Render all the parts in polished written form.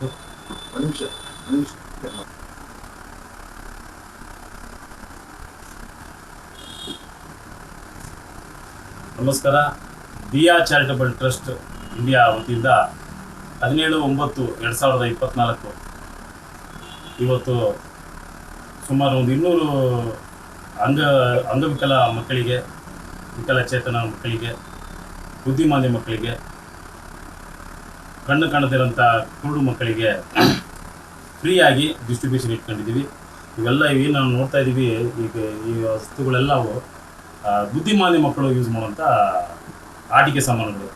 ಮಾತಾಡಬೇಕು. ಒಂದು ನಿಮಿಷ. ನಮಸ್ಕಾರ. ದಿಯಾ ಚಾರಿಟಬಲ್ ಟ್ರಸ್ಟ್ ಇಂಡಿಯಾ ವತಿಯಿಂದ 17/9/2024 ಇವತ್ತು ಸುಮಾರು ಒಂದು 200 ಅಂಗವಿಕಲ ಮಕ್ಕಳಿಗೆ, ವಿಕಲಚೇತನ ಮಕ್ಕಳಿಗೆ, ಬುದ್ಧಿಮಾಂದ್ಯ ಮಕ್ಕಳಿಗೆ, ಕಣ್ಣು ಕಾಣದಿರೋಂಥ ಕುರುಡು ಮಕ್ಕಳಿಗೆ ಫ್ರೀಯಾಗಿ ಡಿಸ್ಟ್ರಿಬ್ಯೂಷನ್ ಇಟ್ಕೊಂಡಿದ್ದೀವಿ. ಇವೆಲ್ಲ ಏನು ನಾವು ನೋಡ್ತಾ ಇದ್ದೀವಿ, ಈಗ ಈ ವಸ್ತುಗಳೆಲ್ಲವು ಬುದ್ಧಿಮಾಂದ್ಯ ಮಕ್ಕಳು ಯೂಸ್ ಮಾಡುವಂಥ ಆಟಿಕೆ ಸಾಮಾನುಗಳು.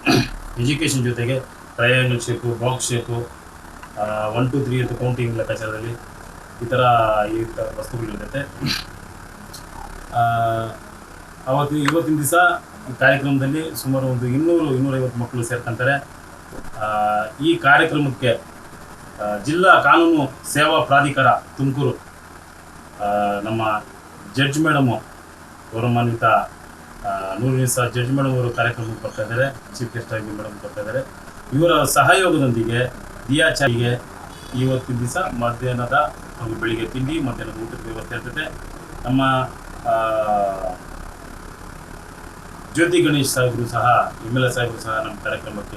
ಎಜುಕೇಷನ್ ಜೊತೆಗೆ ಟ್ರಯಾಂಗಲ್ ಶೇಪು, ಬಾಕ್ಸ್ ಶೇಪು, 1 2 3 ಅಂತ ಕೌಂಟಿಂಗ್ ಲೆಕ್ಕಾಚಾರದಲ್ಲಿ ಈ ಥರ ವಸ್ತುಗಳಿರುತ್ತೆ. ಇವತ್ತಿನ ದಿವಸ ಈ ಕಾರ್ಯಕ್ರಮದಲ್ಲಿ ಸುಮಾರು ಒಂದು 200-250 ಮಕ್ಕಳು ಸೇರ್ಕೊಂತಾರೆ. ಈ ಕಾರ್ಯಕ್ರಮಕ್ಕೆ ಜಿಲ್ಲಾ ಕಾನೂನು ಸೇವಾ ಪ್ರಾಧಿಕಾರ ತುಮಕೂರು ನಮ್ಮ ಜಡ್ಜ್ ಮೇಡಮು, ಗೌರವಾನ್ವಿತ ನೂರುನಿಸಾ ಜಡ್ಜ್ ಮೇಡಮ್ ಅವರು ಕಾರ್ಯಕ್ರಮಕ್ಕೆ ಬರ್ತಾ ಇದ್ದಾರೆ. ಚೀಫ್ ಗೆಸ್ಟ್ ಆಗಿ ಮೇಡಮ್ ಬರ್ತಾ ಇದ್ದಾರೆ. ಇವರ ಸಹಯೋಗದೊಂದಿಗೆ ದಿಯಾ ಚಾರಿಗೆ ಇವತ್ತಿನ ದಿವಸ ಮಧ್ಯಾಹ್ನದ ಹಾಗೂ ಬೆಳಿಗ್ಗೆ ತಿಂಡಿ, ಮಧ್ಯಾಹ್ನದ ಊಟದ ವ್ಯವಸ್ಥೆ ಇರ್ತದೆ. ನಮ್ಮ ಜ್ಯೋತಿ ಗಣೇಶ್ ಸಾಹೇಬರು ಸಹ, MLA ಸಾಹೇಬರು ಸಹ ನಮ್ಮ ಕಾರ್ಯಕ್ರಮಕ್ಕೆ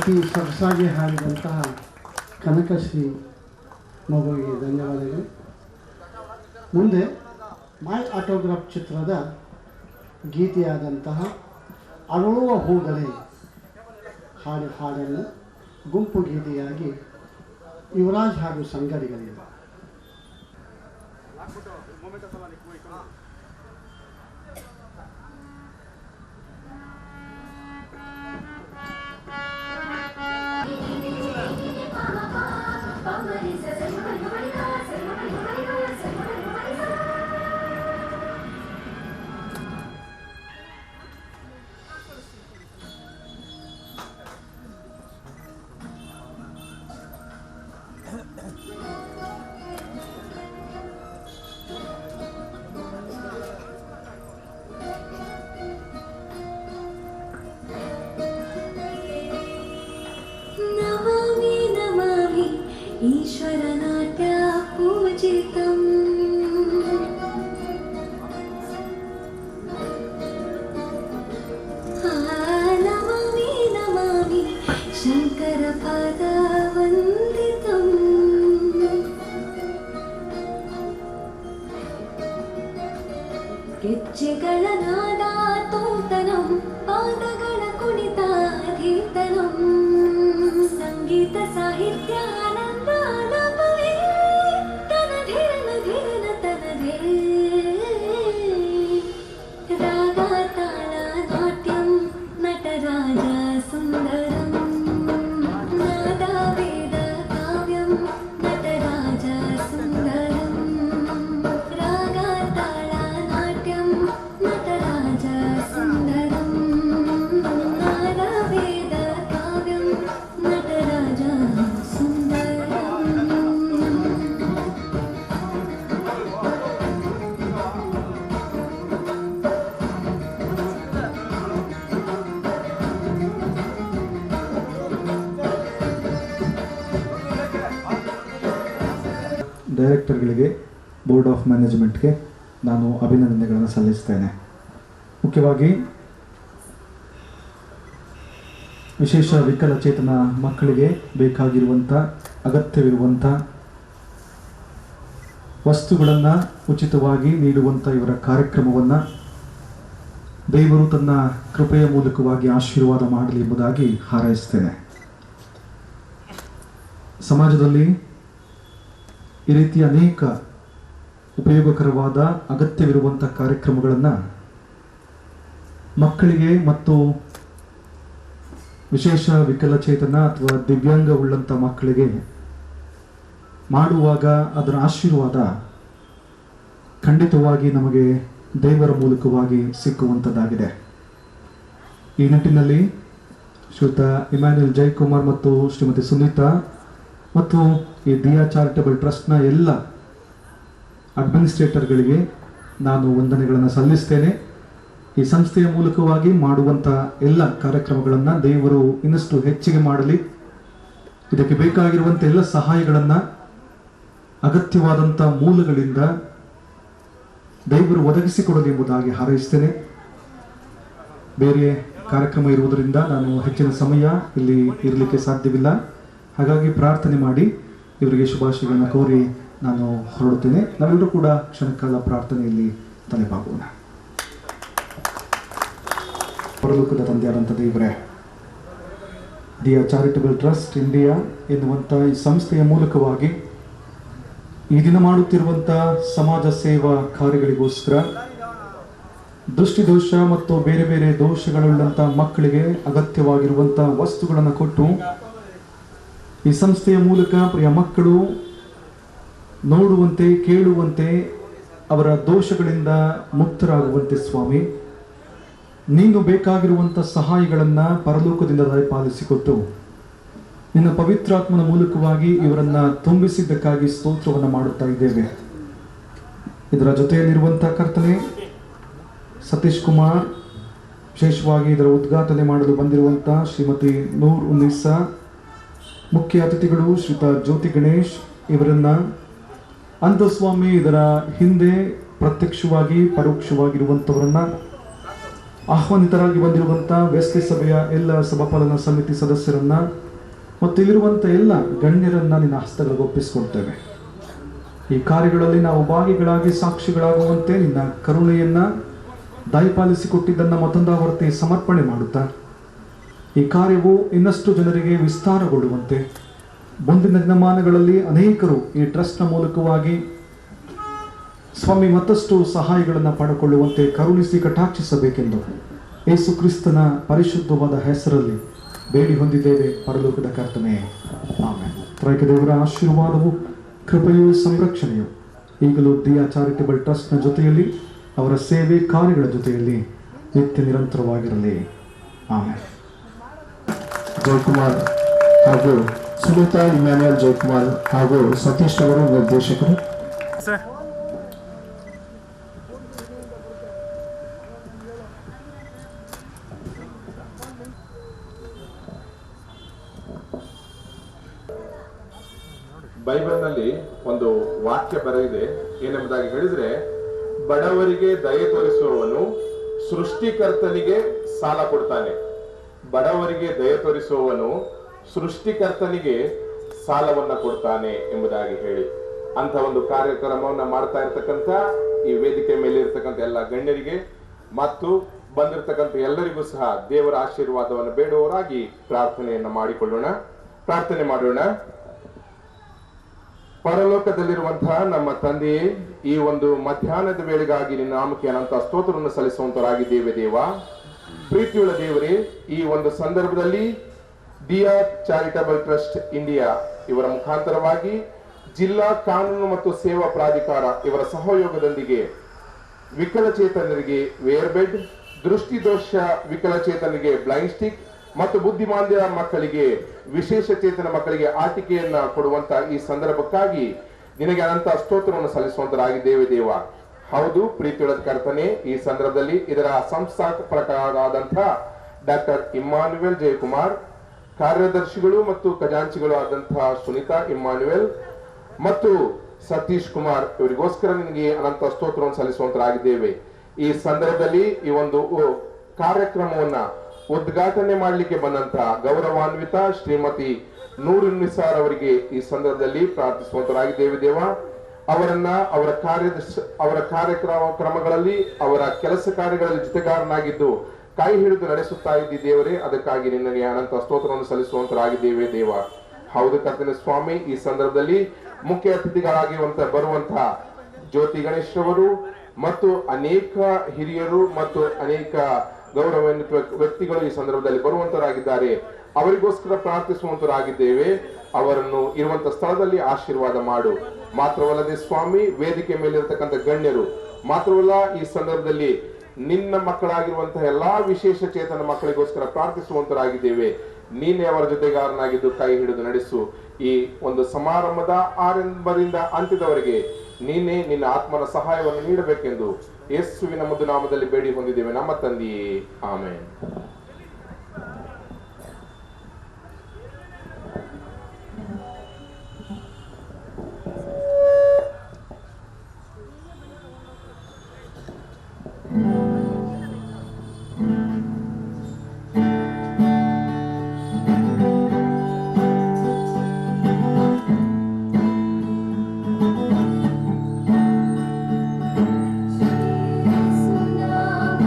ಅತಿ ಸೊಗಸಾಗಿ ಹಾಡಿದಂತಹ ಕನಕಶ್ರೀ ಮಗುವಿಗೆ ಧನ್ಯವಾದಗಳು. ಮುಂದೆ ಮೈ ಆಟೋಗ್ರಾಫ್ ಚಿತ್ರದ ಗೀತೆಯಾದಂತಹ ಅರಳುವ ಹೂಗಳೇ ಹಾಡನ್ನು ಗುಂಪು ಗೀತೆಯಾಗಿ ಯುವರಾಜ್ ಹಾಗೂ ಸಂಗಡಿಗಳಿವೆ. ईश्वरनाट्य पूजितम् नमामि नमामि शङ्करपादवन्दितम् ಗೆಜ್ಜೆಗಳ ನಾದ ತೋಂತನಂ ಪಾದಗಳ ಕುಣಿತಾಧೀತನಂ ಸಂಗೀತ ಸಾಹಿತ್ಯ ಆನಂದ ಆಲಾಪವೇ ತನಧೇರನ ಧೇರನ ತನಧೇ ರಾಗ ತಾಳ ನಾಟ್ಯಂ ನಟರಾಜ ಸುಂದರಂ ನಾದ ವೇದ ಕಾವ್ಯಂ ನಟರಾಜ ಸುಂದರಂ ರಾಗ ತಾಳ ನಾಟ್ಯಂ ನಟರಾಜ ಸುಂದರಂ ನಾದ ವೇದ ಕಾವ್ಯಂ ನಟರಾಜ ಸುಂದರಂ. ಡೈರೆಕ್ಟರ್ಗಳಿಗೆ, ಬೋರ್ಡ್ ಆಫ್ ಮ್ಯಾನೇಜ್ಮೆಂಟ್ಗೆ ನಾನು ಅಭಿನಂದನೆಗಳನ್ನು ಸಲ್ಲಿಸ್ತೇನೆ. ಮುಖ್ಯವಾಗಿ ವಿಶೇಷ ವಿಕಲಚೇತನ ಮಕ್ಕಳಿಗೆ ಬೇಕಾಗಿರುವಂಥ ಅಗತ್ಯವಿರುವಂಥ ವಸ್ತುಗಳನ್ನು ಉಚಿತವಾಗಿ ನೀಡುವಂಥ ಇವರ ಕಾರ್ಯಕ್ರಮವನ್ನು ದೇವರು ತನ್ನ ಕೃಪೆಯ ಮೂಲಕವಾಗಿ ಆಶೀರ್ವಾದ ಮಾಡಲಿ ಎಂಬುದಾಗಿ ಹಾರೈಸ್ತೇನೆ. ಸಮಾಜದಲ್ಲಿ ಈ ರೀತಿಯ ಅನೇಕ ಉಪಯೋಗಕರವಾದ ಅಗತ್ಯವಿರುವಂಥ ಕಾರ್ಯಕ್ರಮಗಳನ್ನು ಮಕ್ಕಳಿಗೆ ಮತ್ತು ವಿಶೇಷ ವಿಕಲಚೇತನ ಅಥವಾ ದಿವ್ಯಾಂಗವುಳ್ಳಂಥ ಮಕ್ಕಳಿಗೆ ಮಾಡುವಾಗ ಅದರ ಆಶೀರ್ವಾದ ಖಂಡಿತವಾಗಿ ನಮಗೆ ದೇವರ ಮೂಲಕವಾಗಿ ಸಿಕ್ಕುವಂಥದ್ದಾಗಿದೆ. ಈ ನಿಟ್ಟಿನಲ್ಲಿ ಶ್ರೀಯುತ ಇಮ್ಯಾನ್ಯುಯಲ್ ಜಯಕುಮಾರ್ ಮತ್ತು ಶ್ರೀಮತಿ ಸುನೀತಾ ಮತ್ತು ಈ ದಿಯಾ ಚಾರಿಟಬಲ್ ಟ್ರಸ್ಟ್ನ ಎಲ್ಲ ಅಡ್ಮಿನಿಸ್ಟ್ರೇಟರ್ಗಳಿಗೆ ನಾನು ವಂದನೆಗಳನ್ನು ಸಲ್ಲಿಸ್ತೇನೆ. ಈ ಸಂಸ್ಥೆಯ ಮೂಲಕವಾಗಿ ಮಾಡುವಂಥ ಎಲ್ಲ ಕಾರ್ಯಕ್ರಮಗಳನ್ನು ದೇವರು ಇನ್ನಷ್ಟು ಹೆಚ್ಚಿಗೆ ಮಾಡಲಿ. ಇದಕ್ಕೆ ಬೇಕಾಗಿರುವಂಥ ಎಲ್ಲ ಸಹಾಯಗಳನ್ನು ಅಗತ್ಯವಾದಂಥ ಮೂಲಗಳಿಂದ ದೇವರು ಒದಗಿಸಿಕೊಡಲಿ ಎಂಬುದಾಗಿ ಹಾರೈಸ್ತೇನೆ. ಬೇರೆ ಕಾರ್ಯಕ್ರಮ ಇರುವುದರಿಂದ ನಾನು ಹೆಚ್ಚಿನ ಸಮಯ ಇಲ್ಲಿ ಇರಲಿಕ್ಕೆ ಸಾಧ್ಯವಿಲ್ಲ. ಹಾಗಾಗಿ ಪ್ರಾರ್ಥನೆ ಮಾಡಿ ಇವರಿಗೆ ಶುಭಾಶಯಗಳನ್ನು ಕೋರಿ ನಾನು ಹೊರಡುತ್ತೇನೆ. ನಾವೆಲ್ಲರೂ ಕೂಡ ಕ್ಷಣಕಾಲ ಪ್ರಾರ್ಥನೆಯಲ್ಲಿ ತಲೆಬಾಗೋಣ. ಪರಲೋಕದ ತಂದೆಯಾದಂಥ ದೇವರೇ, ದಿಯಾ ಚಾರಿಟಬಲ್ ಟ್ರಸ್ಟ್ ಇಂಡಿಯಾ ಎನ್ನುವಂಥ ಈ ಸಂಸ್ಥೆಯ ಮೂಲಕವಾಗಿ ಈ ದಿನ ಮಾಡುತ್ತಿರುವಂಥ ಸಮಾಜ ಸೇವಾ ಕಾರ್ಯಗಳಿಗೋಸ್ಕರ ದೃಷ್ಟಿದೋಷ ಮತ್ತು ಬೇರೆ ಬೇರೆ ದೋಷಗಳುಳ್ಳಂಥ ಮಕ್ಕಳಿಗೆ ಅಗತ್ಯವಾಗಿರುವಂಥ ವಸ್ತುಗಳನ್ನು ಕೊಟ್ಟು ಈ ಸಂಸ್ಥೆಯ ಮೂಲಕ ಪ್ರಿಯ ಮಕ್ಕಳು ನೋಡುವಂತೆ, ಕೇಳುವಂತೆ, ಅವರ ದೋಷಗಳಿಂದ ಮುಕ್ತರಾಗುವಂತೆ ಸ್ವಾಮಿ ನೀನು ಬೇಕಾಗಿರುವಂಥ ಸಹಾಯಗಳನ್ನು ಪರಲೋಕದಿಂದ ದಯಪಾಲಿಸಿಕೊಟ್ಟು ನಿನ್ನ ಪವಿತ್ರಾತ್ಮನ ಮೂಲಕವಾಗಿ ಇವರನ್ನು ತುಂಬಿಸಿದ್ದಕ್ಕಾಗಿ ಸ್ತೋತ್ರವನ್ನು ಮಾಡುತ್ತಾ ಇದ್ದೇವೆ. ಇದರ ಜೊತೆಯಲ್ಲಿರುವಂಥ ಕರ್ತನೆ ಸತೀಶ್ ಕುಮಾರ್, ವಿಶೇಷವಾಗಿ ಇದರ ಉದ್ಘಾಟನೆ ಮಾಡಲು ಬಂದಿರುವಂಥ ಶ್ರೀಮತಿ ನೂರ್ ಉನ್ನಿಸಾ, ಮುಖ್ಯ ಅತಿಥಿಗಳು ಶ್ರೀಯುತ ಜ್ಯೋತಿ ಗಣೇಶ್ ಇವರನ್ನು, ಅಂತಸ್ವಾಮಿ ಇದರ ಹಿಂದೆ ಪ್ರತ್ಯಕ್ಷವಾಗಿ ಪರೋಕ್ಷವಾಗಿರುವಂಥವರನ್ನು, ಆಹ್ವಾನಿತರಾಗಿ ಬಂದಿರುವಂಥ ವೆಸ್ಲಿ ಸಭೆಯ ಎಲ್ಲ ಸಭಾಪಾಲನಾ ಸಮಿತಿ ಸದಸ್ಯರನ್ನು, ಮತ್ತು ಇಲ್ಲಿರುವಂಥ ಎಲ್ಲ ಗಣ್ಯರನ್ನು ನಿನ್ನ ಹಸ್ತಗಳಿಗೆ ಒಪ್ಪಿಸಿಕೊಡ್ತೇವೆ. ಈ ಕಾರ್ಯಗಳಲ್ಲಿ ನಾವು ಭಾಗಿಗಳಾಗಿ ಸಾಕ್ಷಿಗಳಾಗುವಂತೆ ನಿನ್ನ ಕರುಣೆಯನ್ನು ದಯಪಾಲಿಸಿಕೊಟ್ಟಿದ್ದನ್ನು ಮತ್ತೊಂದಾವರ್ತಿ ಸಮರ್ಪಣೆ ಮಾಡುತ್ತಾ ಈ ಕಾರ್ಯವು ಇನ್ನಷ್ಟು ಜನರಿಗೆ ವಿಸ್ತಾರಗೊಳ್ಳುವಂತೆ ಮುಂದಿನ ದಿನಮಾನಗಳಲ್ಲಿ ಅನೇಕರು ಈ ಟ್ರಸ್ಟ್ನ ಮೂಲಕವಾಗಿ ಸ್ವಾಮಿ ಮತ್ತಷ್ಟು ಸಹಾಯಗಳನ್ನು ಪಡೆದುಕೊಳ್ಳುವಂತೆ ಕರುಣಿಸಿ ಕಟಾಕ್ಷಿಸಬೇಕೆಂದು ಯೇಸು ಕ್ರಿಸ್ತನ ಪರಿಶುದ್ಧವಾದ ಹೆಸರಲ್ಲಿ ಬೇಡಿ ಹೊಂದಿದ್ದೇವೆ ಪರಲೋಕದ ಕರ್ತನೆ, ಆಮೆನ್. ತ್ರೈಕ ದೇವರ ಆಶೀರ್ವಾದವು, ಕೃಪೆಯು, ಸಂರಕ್ಷಣೆಯು ಈಗಲೂ ದಿಯಾ ಚಾರಿಟಬಲ್ ಟ್ರಸ್ಟ್ನ ಜೊತೆಯಲ್ಲಿ ಅವರ ಸೇವೆ ಕಾರ್ಯಗಳ ಜೊತೆಯಲ್ಲಿ ನಿತ್ಯ ನಿರಂತರವಾಗಿರಲಿ. ಆಮೆನ್. ಜಯಕುಮಾರ್ ಹಾಗೂ ಸುನೀತಾ ಇಮ್ಯಾನ್ಯುಯಲ್ ಜಯಕುಮಾರ್ ಹಾಗೂ ಸತೀಶ್ ಅವರು ನಿರ್ದೇಶಕರು. ಬೈಬಲ್ನಲ್ಲಿ ಒಂದು ವಾಕ್ಯ ಬರೆದಿದೆ. ಏನೆಂಬುದಾಗಿ ಹೇಳಿದ್ರೆ, ಬಡವರಿಗೆ ದಯೆ ತೋರಿಸುವವನು ಸೃಷ್ಟಿಕರ್ತನಿಗೆ ಸಾಲ ಕೊಡ್ತಾನೆ. ಬಡವರಿಗೆ ದಯೆ ತೋರಿಸುವವನು ಸೃಷ್ಟಿಕರ್ತನಿಗೆ ಸಾಲವನ್ನ ಕೊಡ್ತಾನೆ ಎಂಬುದಾಗಿ ಹೇಳಿ ಅಂತ ಒಂದು ಕಾರ್ಯಕ್ರಮವನ್ನ ಮಾಡ್ತಾ ಇರ್ತಕ್ಕಂಥ ಈ ವೇದಿಕೆ ಮೇಲೆ ಇರ್ತಕ್ಕಂಥ ಎಲ್ಲ ಗಣ್ಯರಿಗೆ ಮತ್ತು ಬಂದಿರತಕ್ಕಂಥ ಎಲ್ಲರಿಗೂ ಸಹ ದೇವರ ಆಶೀರ್ವಾದವನ್ನು ಬೇಡುವವರಾಗಿ ಪ್ರಾರ್ಥನೆಯನ್ನ ಪ್ರಾರ್ಥನೆ ಮಾಡೋಣ. ಪರಲೋಕದಲ್ಲಿರುವಂತಹ ನಮ್ಮ ತಂದೆಯೇ, ಈ ಒಂದು ಮಧ್ಯಾಹ್ನದ ವೇಳೆಗಾಗಿ ನಿನ್ನ ನಾಮಕ್ಕೆ ಅನಂತ ಸ್ತೋತ್ರವನ್ನು ಸಲ್ಲಿಸುವಂತರಾಗಿದ್ದೇವೆ ದೇವ. ಪ್ರೀತಿಯುಳ್ಳ ದೇವರೇ, ಈ ಒಂದು ಸಂದರ್ಭದಲ್ಲಿ ದಿಯಾ ಚಾರಿಟಬಲ್ ಟ್ರಸ್ಟ್ ಇಂಡಿಯಾ ಇವರ ಮುಖಾಂತರವಾಗಿ ಜಿಲ್ಲಾ ಕಾನೂನು ಮತ್ತು ಸೇವಾ ಪ್ರಾಧಿಕಾರ ಇವರ ಸಹಯೋಗದೊಂದಿಗೆ ವಿಕಲಚೇತನರಿಗೆ ವೇರ್ ಬೆಡ್, ದೃಷ್ಟಿದೋಷ ವಿಕಲಚೇತನರಿಗೆ ಬ್ಲೈಂಡ್ ಸ್ಟಿಕ್ ಮತ್ತು ಬುದ್ಧಿಮಾಂದ್ಯ ಮಕ್ಕಳಿಗೆ, ವಿಶೇಷ ಚೇತನ ಮಕ್ಕಳಿಗೆ ಆಟಿಕೆಯನ್ನ ಕೊಡುವಂತ ಈ ಸಂದರ್ಭಕ್ಕಾಗಿ ನಿನಗೆ ಅನಂತ ಸ್ತೋತ್ರವನ್ನು ಸಲ್ಲಿಸುವಂತರಾಗಿದ್ದೇವೆ ದೇವ. ಹೌದು ಪ್ರೀತಿಯುಳ್ಳ ಕರ್ತನೆ, ಈ ಸಂದರ್ಭದಲ್ಲಿ ಇದರ ಸಂಸ್ಥಾಪಕರಾದಂತಹ ಡಾಕ್ಟರ್ ಇಮ್ಮಾನ್ಯುಯಲ್ ಜಯಕುಮಾರ್, ಕಾರ್ಯದರ್ಶಿಗಳು ಮತ್ತು ಖಜಾಂಚಿಗಳು ಆದಂತಹ ಸುನೀತಾ ಇಮ್ಮಾನ್ಯುಯಲ್ ಮತ್ತು ಸತೀಶ್ ಕುಮಾರ್ ಇವರಿಗೋಸ್ಕರ ನಿನಗೆ ಅನಂತ ಸ್ತೋತ್ರವನ್ನು ಸಲ್ಲಿಸುವಂತರಾಗಿದ್ದೇವೆ. ಈ ಸಂದರ್ಭದಲ್ಲಿ ಈ ಒಂದು ಕಾರ್ಯಕ್ರಮವನ್ನ ಉದ್ಘಾಟನೆ ಮಾಡಲಿಕ್ಕೆ ಬಂದಂತಹ ಗೌರವಾನ್ವಿತ ಶ್ರೀಮತಿ ನೂರುನ್ನಿಸಾರ್ ಅವರಿಗೆ ಈ ಸಂದರ್ಭದಲ್ಲಿ ಪ್ರಾರ್ಥಿಸುವಂತರಾಗಿದ್ದೇವೆ ದೇವ. ಅವರನ್ನ ಅವರ ಕಾರ್ಯಕ್ರಮಗಳಲ್ಲಿ ಅವರ ಕೆಲಸ ಕಾರ್ಯಗಳಲ್ಲಿ ಜೊತೆಗಾರನಾಗಿದ್ದು ಕೈ ಹಿಡಿದು ನಡೆಸುತ್ತಾ ಇದ್ದಿ ದೇವರೇ, ಅದಕ್ಕಾಗಿ ನಿನಗೆ ಅನಂತ ಸ್ತೋತ್ರವನ್ನು ಸಲ್ಲಿಸುವಂತರಾಗಿದ್ದೇವೆ ದೇವ. ಹೌದು ಕರ್ತನೆ ಸ್ವಾಮಿ, ಈ ಸಂದರ್ಭದಲ್ಲಿ ಮುಖ್ಯ ಅತಿಥಿಗಳಾಗಿ ಬರುವಂತಹ ಜ್ಯೋತಿ ಗಣೇಶ್ ಅವರು ಮತ್ತು ಅನೇಕ ಹಿರಿಯರು ಮತ್ತು ಅನೇಕ ಗೌರವಾನ್ವಿತ ವ್ಯಕ್ತಿಗಳು ಈ ಸಂದರ್ಭದಲ್ಲಿ ಬರುವಂತರಾಗಿದ್ದಾರೆ. ಅವರಿಗೋಸ್ಕರ ಪ್ರಾರ್ಥಿಸುವಂತರಾಗಿದ್ದೇವೆ. ಅವರನ್ನು ಇರುವಂತ ಸ್ಥಳದಲ್ಲಿ ಆಶೀರ್ವಾದ ಮಾಡು. ಮಾತ್ರವಲ್ಲದೆ ಸ್ವಾಮಿ, ವೇದಿಕೆ ಮೇಲಿರತಕ್ಕಂಥ ಗಣ್ಯರು ಮಾತ್ರವಲ್ಲ, ಈ ಸಂದರ್ಭದಲ್ಲಿ ನಿನ್ನ ಮಕ್ಕಳಾಗಿರುವಂತಹ ಎಲ್ಲಾ ವಿಶೇಷ ಚೇತನ ಮಕ್ಕಳಿಗೋಸ್ಕರ ಪ್ರಾರ್ಥಿಸುವಂತರಾಗಿದ್ದೇವೆ. ನೀನೇ ಅವರ ಜೊತೆಗಾರನಾಗಿದ್ದು ಕೈ ಹಿಡಿದು ನಡೆಸು. ಈ ಒಂದು ಸಮಾರಂಭದ ಆರಂಭದಿಂದ ಅಂತ್ಯದವರೆಗೆ ನೀನೇ ನಿನ್ನ ಆತ್ಮನ ಸಹಾಯವನ್ನು ನೀಡಬೇಕೆಂದು ಯೇಸುವಿನ ಮುದ್ದು ನಾಮದಲ್ಲಿ ಬೇಡಿ ಹೊಂದಿದ್ದೇವೆ ನಮ್ಮ ತಂದೆಯೇ, ಆಮೆನ್. ಸುನಾಮ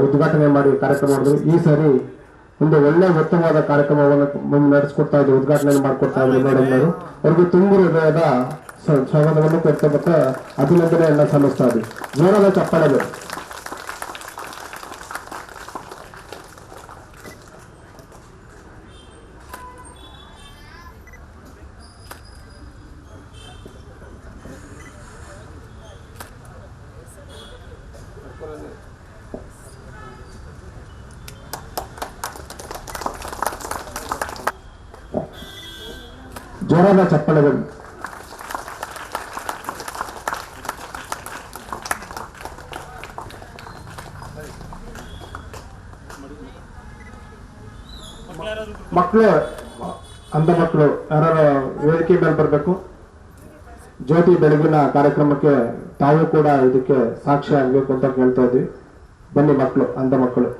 ಉದ್ಘಾಟನೆ ಮಾಡಿ ಕಾರ್ಯಕ್ರಮ ಮಾಡಿದ್ರು. ಈ ಸಾರಿ ಒಂದು ಒಳ್ಳೆ ಉತ್ತಮವಾದ ಕಾರ್ಯಕ್ರಮವನ್ನು ನಡೆಸ್ಕೊಡ್ತಾ ಇದ್ರು, ಉದ್ಘಾಟನೆ ಮಾಡಿಕೊಡ್ತಾ ಇದ್ರು ಮೇಡಮ್ ಅವರು. ಅವ್ರಿಗೆ ತುಂಬ ಹೃದಯದ ಸ್ವಾಗತವನ್ನು ಕೊಡ್ತಾ ಬರ್ತಾ ಅಭಿನಂದನೆಯನ್ನ ಸಲ್ಲಿಸ್ತಾ ಇದ್ವಿ. ಜೋರಾದ ಚಪ್ಪಾಳೆ. ಜೋರಾದ ಚಪ್ಪಾಳೆಗಳು. ಮಕ್ಕಳು, ಅಂಧ ಮಕ್ಕಳು ಯಾರು ವೇದಿಕೆ ಮೇಲೆ ಬರಬೇಕು. ಜ್ಯೋತಿ ಬೆಳಗಿನ ಕಾರ್ಯಕ್ರಮಕ್ಕೆ ತಾವು ಕೂಡ ಇದಕ್ಕೆ ಸಾಕ್ಷಿ ಆಗ್ಬೇಕು ಅಂತ ಕೇಳ್ತಾ ಇದ್ವಿ. ಬನ್ನಿ ಮಕ್ಕಳು, ಅಂಧ ಮಕ್ಕಳು.